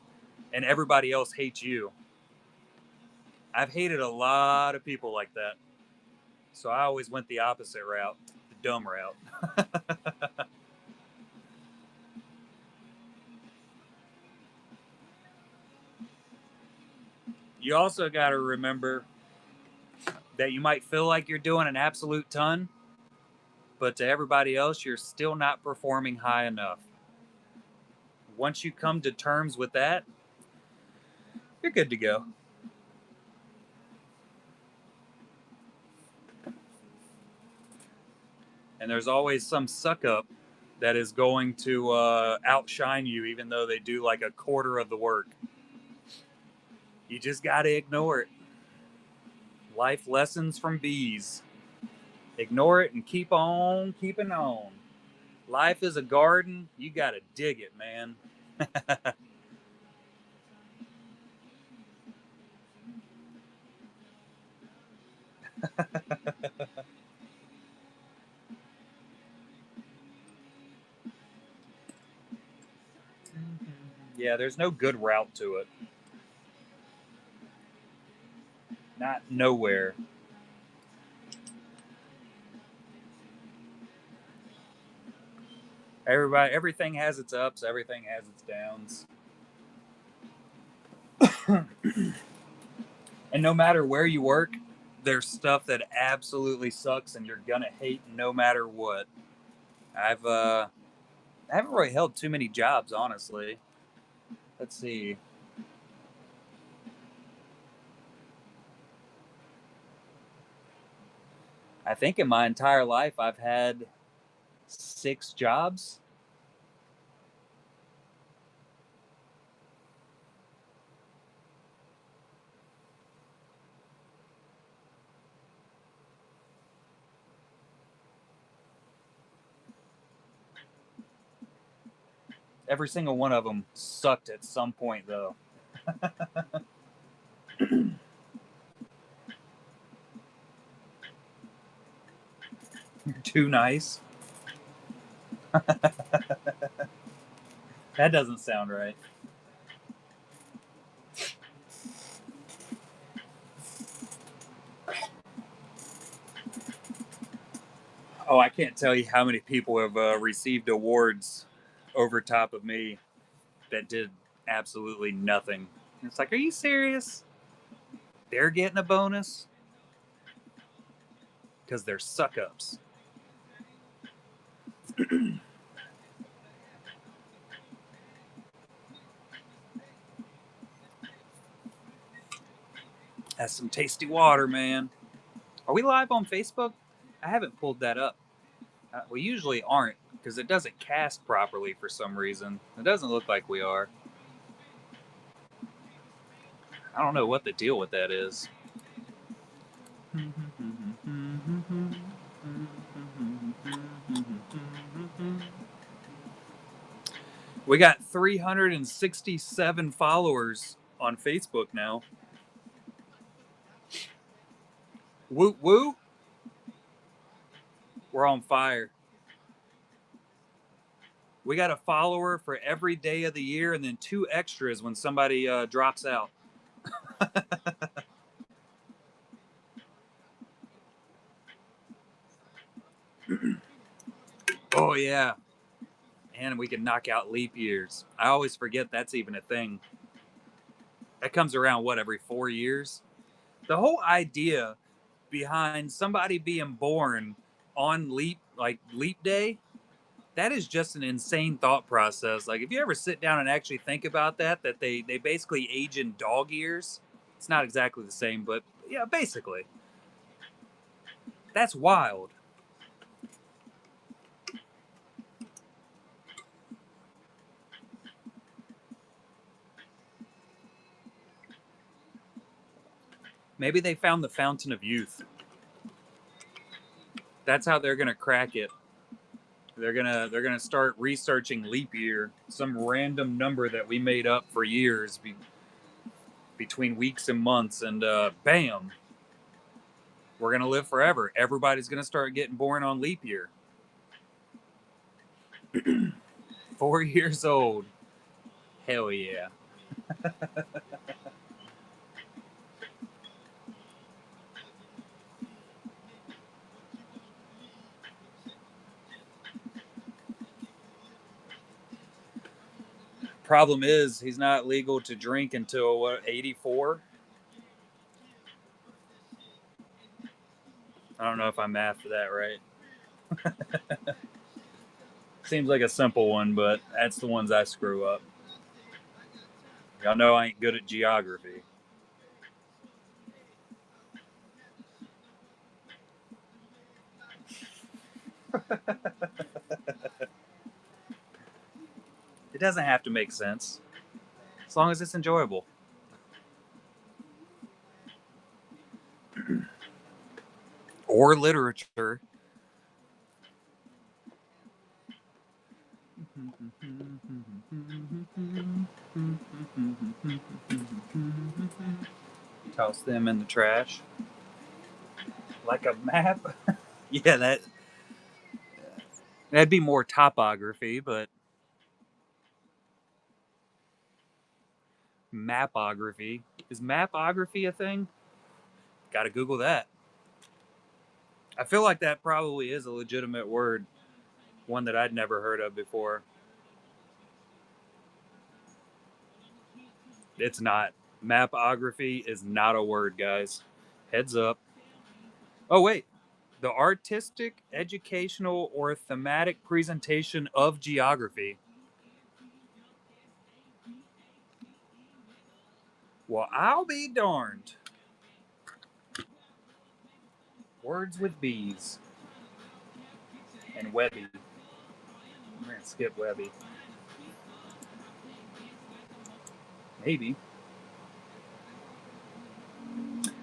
and everybody else hates you. I've hated a lot of people like that. So I always went the opposite route, the dumb route. You also got to remember that you might feel like you're doing an absolute ton, but to everybody else, you're still not performing high enough. Once you come to terms with that, you're good to go. And there's always some suck up that is going to outshine you, even though they do like a quarter of the work. You just got to ignore it. Life lessons from bees. Ignore it and keep on keeping on. Life is a garden. You got to dig it, man. Yeah, there's no good route to it. Not nowhere. Everything has its ups, everything has its downs. And no matter where you work, there's stuff that absolutely sucks and you're gonna hate no matter what. I haven't really held too many jobs, honestly. Let's see. I think in my entire life I've had 6 jobs. Every single one of them sucked at some point, though. You're too nice. That doesn't sound right. Oh, I can't tell you how many people have received awards over top of me that did absolutely nothing. It's like, are you serious? They're getting a bonus because they're suck ups. That's some tasty water, man. Are we live on Facebook? I haven't pulled that up. We usually aren't because it doesn't cast properly for some reason. It doesn't look like we are. I don't know what the deal with that is. We got 367 followers on Facebook now. Woot woot. We're on fire. We got a follower for every day of the year and then 2 extras when somebody drops out. Oh, yeah. And we can knock out leap years. I always forget that's even a thing. That comes around, what, every 4 years? The whole idea behind somebody being born on leap day, that is just an insane thought process. Like, if you ever sit down and actually think about that they basically age in dog years. It's not exactly the same, but yeah, basically. That's wild. Maybe they found the fountain of youth. That's how they're gonna crack it. They're gonna start researching leap year, some random number that we made up for years between weeks and months, and bam, we're gonna live forever. Everybody's gonna start getting born on leap year. 4 years old. Hell yeah. Problem is, he's not legal to drink until what, 84? I don't know if I mathed that right. Seems like a simple one, but that's the ones I screw up. Y'all know I ain't good at geography. It doesn't have to make sense, as long as it's enjoyable. Or literature. Toss them in the trash. Like a map? Yeah, that'd be more topography, but mapography. Is mapography a thing? Gotta Google that. I feel like that probably is a legitimate word, one that I'd never heard of before. It's not. Mapography is not a word, guys. Heads up. Oh, wait. The artistic, educational, or thematic presentation of geography. Well, I'll be darned. Words with bees. And Webby. I'm going to skip Webby. Maybe.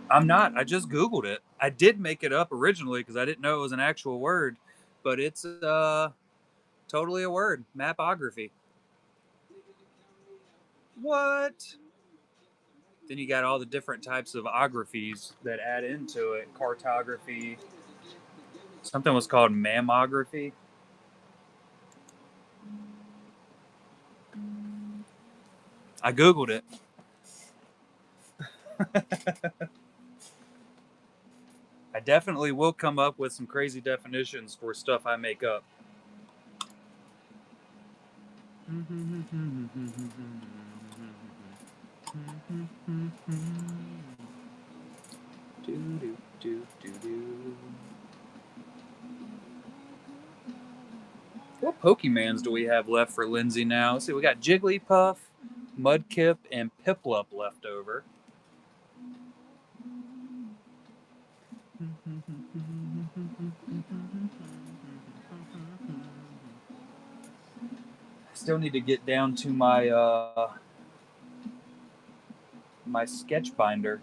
I'm not. I just Googled it. I did make it up originally because I didn't know it was an actual word, but it's totally a word. Mapography. What? Then you got all the different types of ographies that add into it. Cartography. Something was called mammography. I Googled it. I definitely will come up with some crazy definitions for stuff I make up. What Pokemans do we have left for Lindsay now? Let's see, we got Jigglypuff, Mudkip, and Piplup left over. Still need to get down to my sketch binder.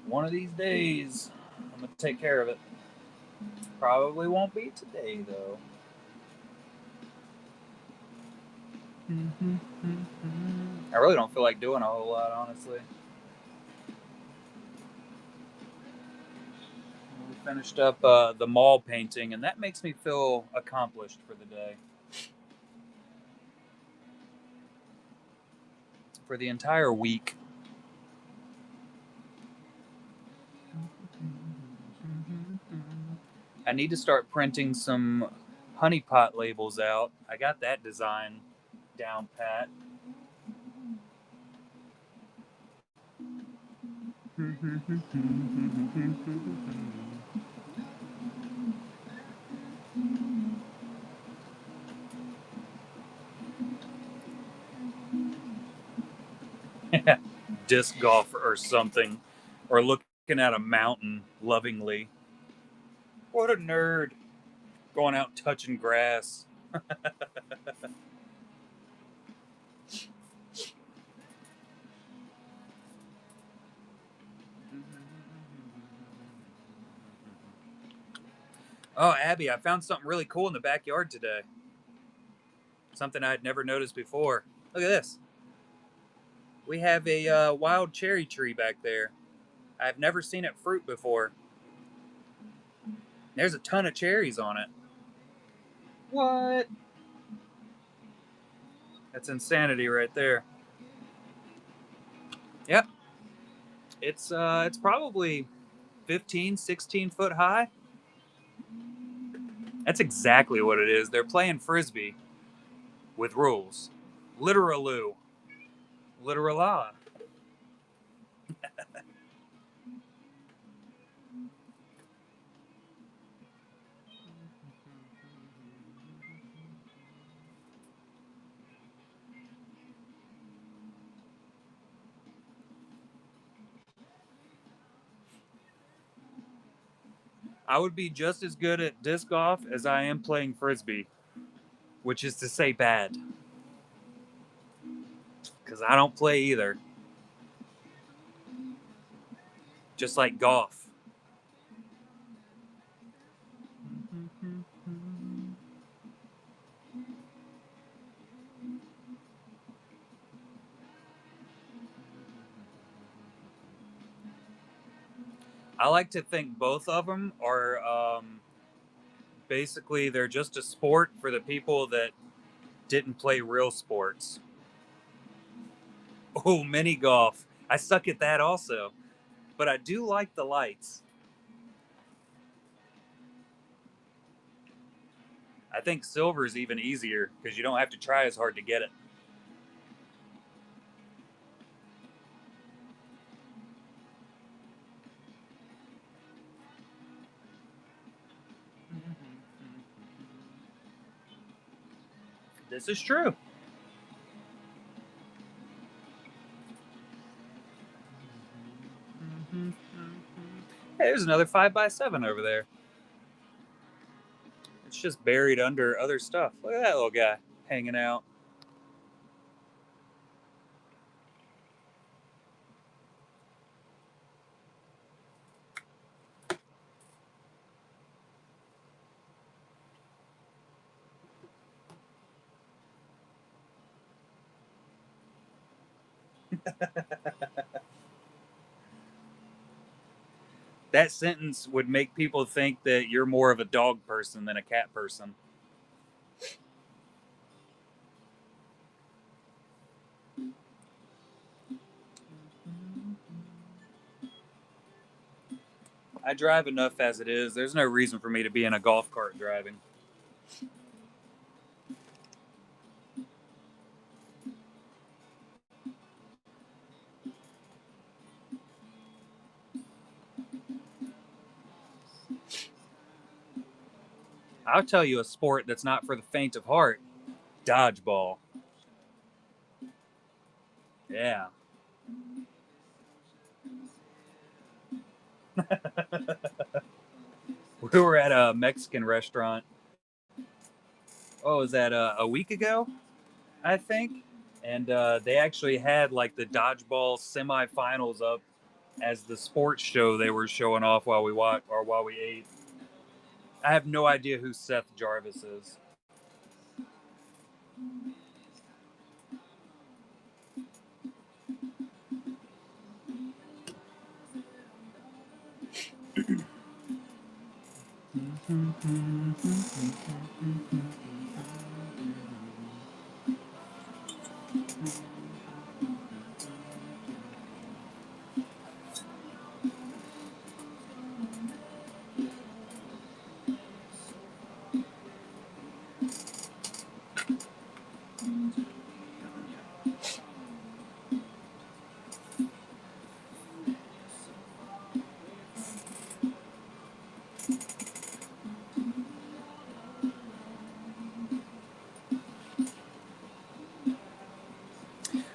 One of these days, I'm gonna take care of it. Probably won't be today though. I really don't feel like doing a whole lot, honestly. We finished up the mall painting, and that makes me feel accomplished for the day. For the entire week. I need to start printing some honeypot labels out. I got that design down pat. Disc golf or something, or looking at a mountain lovingly. What a nerd. Going out touching grass. Oh, Abby, I found something really cool in the backyard today. Something I had never noticed before. Look at this. We have a wild cherry tree back there. I've never seen it fruit before. There's a ton of cherries on it. What? That's insanity right there. Yep. It's probably 15, 16 foot high. That's exactly what it is. They're playing frisbee with rules. Literaloo. Literala. I would be just as good at disc golf as I am playing frisbee, which is to say bad. Because I don't play either. Just like golf. I like to think both of them are basically they're just a sport for the people that didn't play real sports. Oh, mini golf. I suck at that also, but I do like the lights. I think silver is even easier because you don't have to try as hard to get it. This is true. Hey, there's another 5x7 over there. It's just buried under other stuff. Look at that little guy hanging out. That sentence would make people think that you're more of a dog person than a cat person. I drive enough as it is. There's no reason for me to be in a golf cart driving. I'll tell you a sport that's not for the faint of heart: dodgeball. Yeah. We were at a Mexican restaurant. Oh, was that a week ago? I think. And they actually had like the dodgeball semifinals up as the sports show they were showing off while we watched or while we ate. I have no idea who Seth Jarvis is.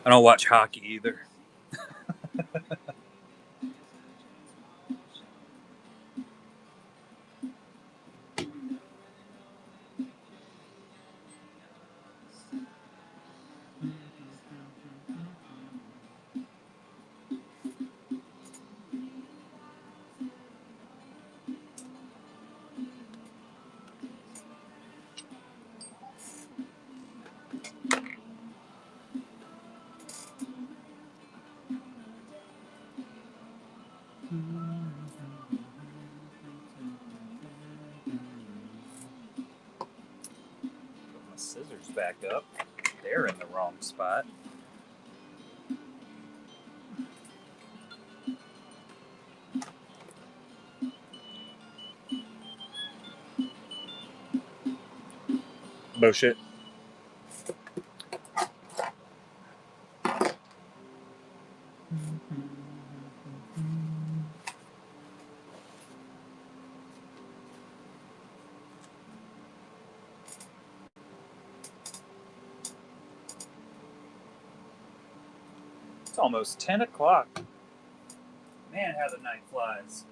I don't watch hockey either. Put my scissors back up. They're in the wrong spot. Bullshit. It's almost 10 o'clock. Man, how the night flies.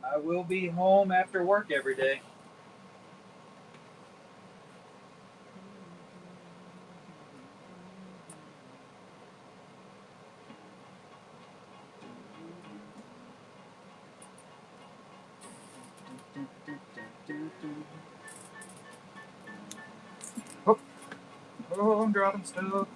I will be home after work every day. Oh, oh, I'm dropping stuff.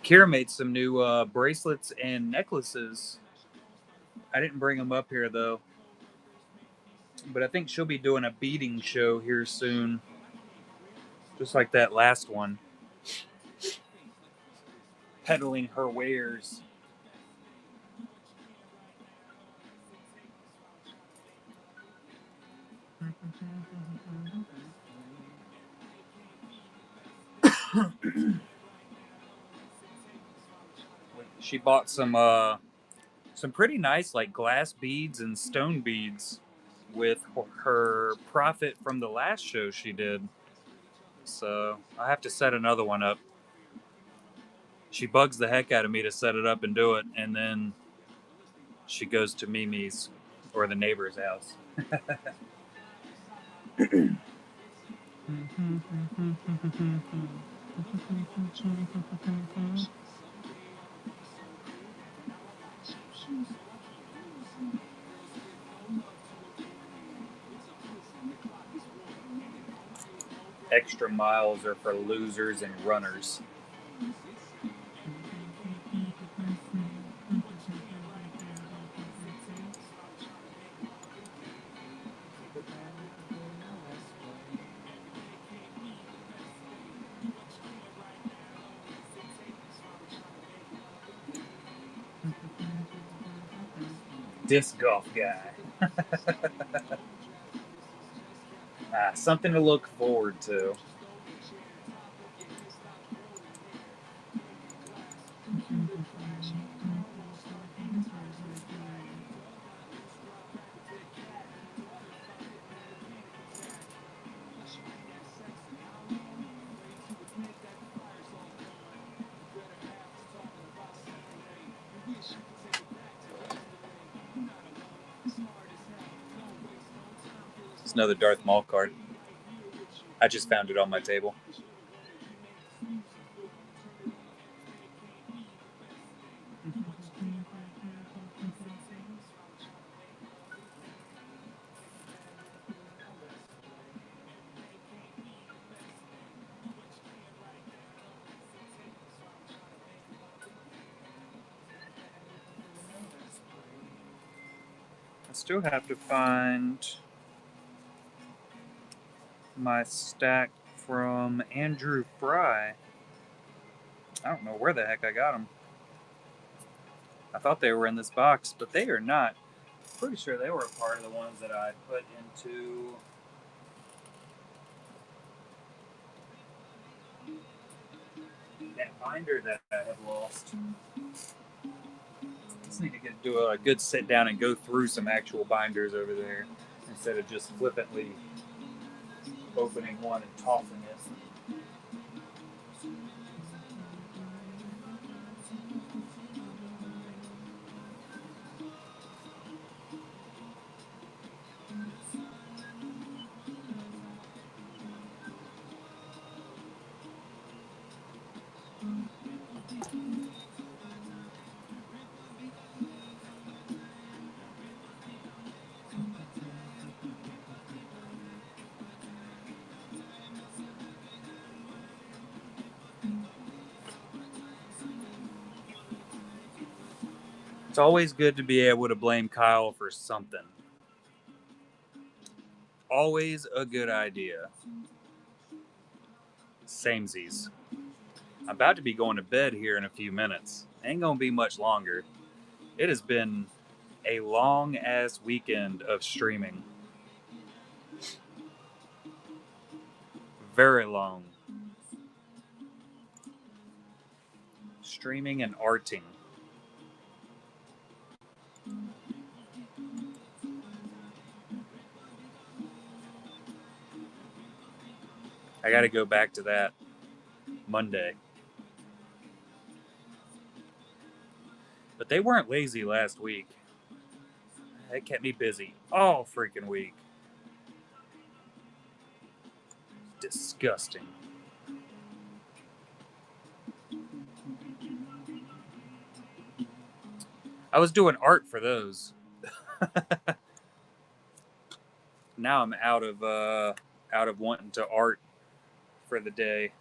Kira made some new bracelets and necklaces. I didn't bring them up here though. But I think she'll be doing a beading show here soon, just like that last one, peddling her wares. She bought some pretty nice like glass beads and stone beads with her profit from the last show she did. So I have to set another one up. She bugs the heck out of me to set it up and do it, and then she goes to Mimi's or the neighbor's house. Extra miles are for losers and runners. Disc golf guy. Something to look forward to. It's another Darth Maul card. I just found it on my table. I still have to find my stack from Andrew Fry. I don't know where the heck I got them. I thought they were in this box, but they are not. Pretty sure they were a part of the ones that I put into that binder that I had lost. Just need to do a good sit down and go through some actual binders over there instead of just flippantly opening one and tossing it. It's always good to be able to blame Kyle for something. Always a good idea. Samesies. I'm about to be going to bed here in a few minutes. Ain't gonna be much longer. It has been a long ass weekend of streaming. Very long. Streaming and arting. I gotta go back to that Monday. But they weren't lazy last week. They kept me busy all freaking week. Disgusting. I was doing art for those. Now I'm out of wanting to art for the day.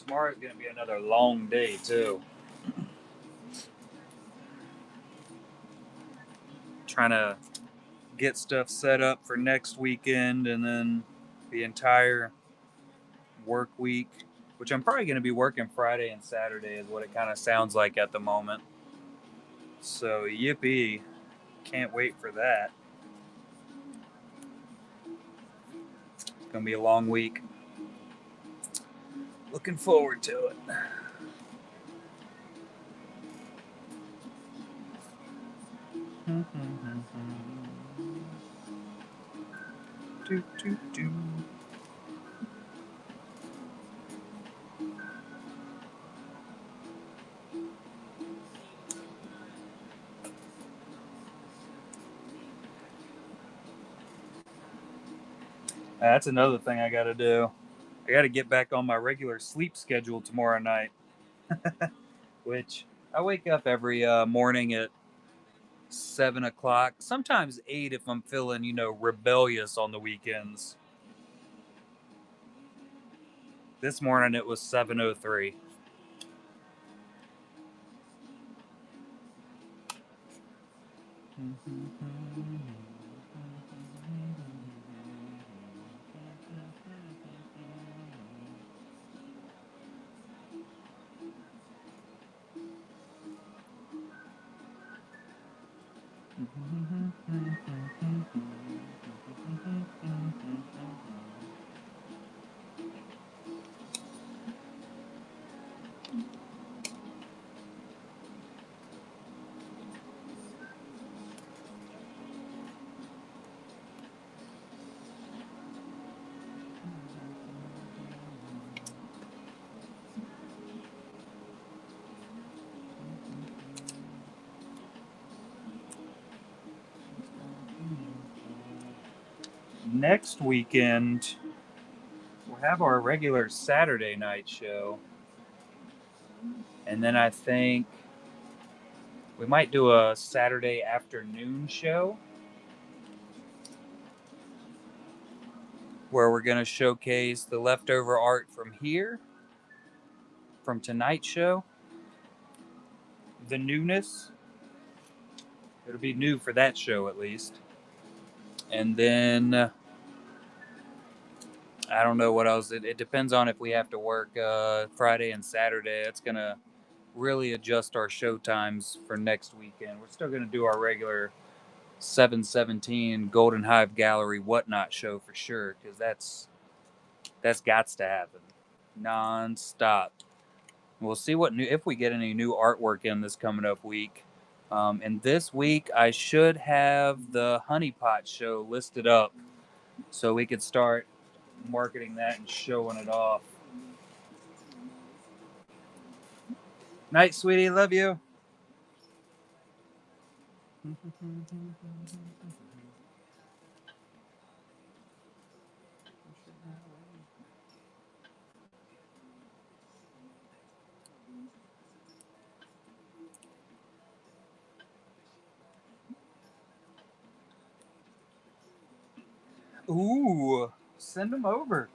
Tomorrow's gonna be another long day too. Trying to get stuff set up for next weekend and then the entire work week, which I'm probably going to be working Friday and Saturday, is what it kind of sounds like at the moment. So, yippee. Can't wait for that. It's going to be a long week. Looking forward to it. do, do, do. That's another thing I got to do. I got to get back on my regular sleep schedule tomorrow night, which I wake up every morning at 7 o'clock, sometimes 8 if I'm feeling, rebellious on the weekends. This morning it was 7:03. Next weekend, we'll have our regular Saturday night show. And then I think we might do a Saturday afternoon show where we're going to showcase the leftover art from here, from tonight's show, the newness. It'll be new for that show at least. And then I don't know what else. It depends on if we have to work Friday and Saturday. It's going to really adjust our show times for next weekend. We're still going to do our regular 717 Golden Hive Gallery whatnot show for sure, because that's gots to happen non-stop. We'll see what new, if we get any new artwork in this coming up week. And this week I should have the Honeypot show listed up so we could start marketing that and showing it off. Night, sweetie. Love you. Ooh, send them over.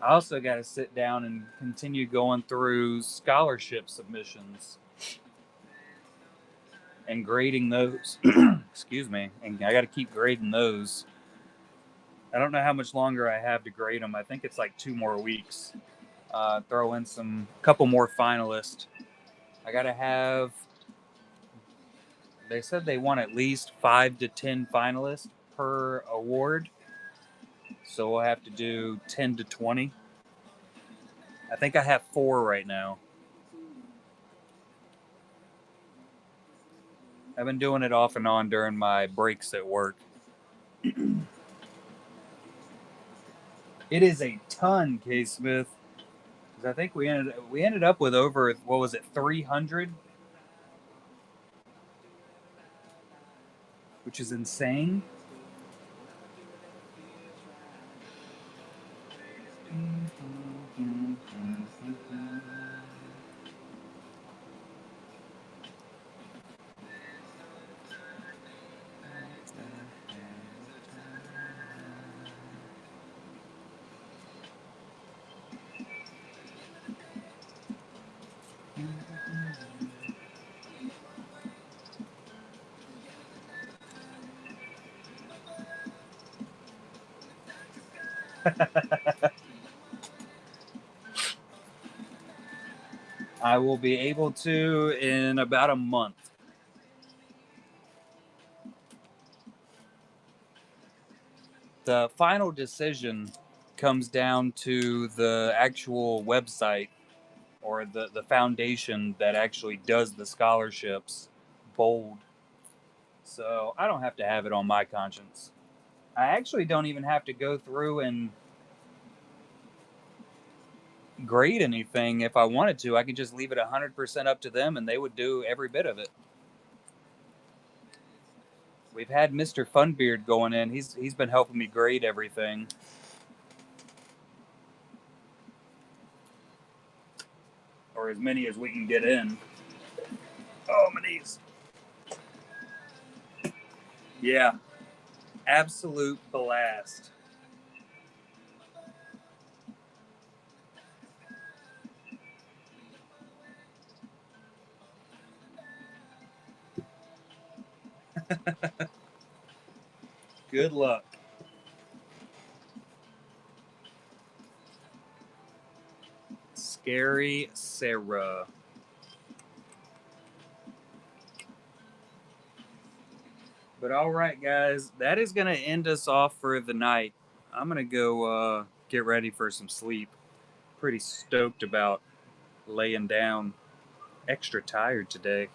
I also got to sit down and continue going through scholarship submissions and grading those. Excuse me. And I got to keep grading those. I don't know how much longer I have to grade them. I think it's like 2 more weeks. Throw in some couple more finalists. I got to have. They said they want at least 5 to 10 finalists per award. So we'll have to do 10 to 20. I think I have 4 right now. I've been doing it off and on during my breaks at work. It is a ton, K Smith. I think we ended up with over, what was it, 300, which is insane. I will be able to in about a month. The final decision comes down to the actual website or the foundation that actually does the scholarships bold. So I don't have to have it on my conscience. I actually don't even have to go through and grade anything if I wanted to. I could just leave it 100% up to them and they would do every bit of it. We've had Mr. Funbeard going in. He's been helping me grade everything. Or as many as we can get in. Oh, my knees. Yeah, absolute blast. Good luck. Scary Sarah. But all right, guys, that is going to end us off for the night. I'm going to go get ready for some sleep. Pretty stoked about laying down. Extra tired today.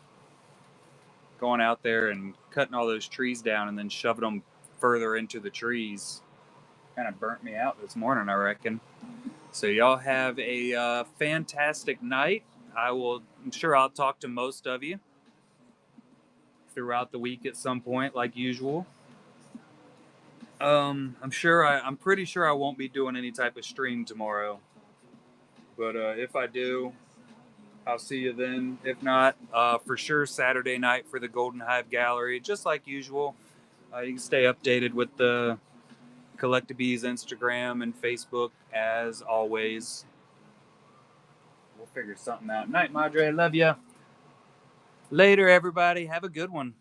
Going out there and cutting all those trees down and then shoving them further into the trees kind of burnt me out this morning, I reckon. So y'all have a fantastic night. I'm sure I'll talk to most of you throughout the week at some point, like usual. I'm pretty sure I won't be doing any type of stream tomorrow. But if I do, I'll see you then. If not, for sure Saturday night for the Golden Hive Gallery, just like usual. You can stay updated with the Collectabees Instagram and Facebook as always. We'll figure something out. Night, Madre. Love ya. Later, everybody. Have a good one.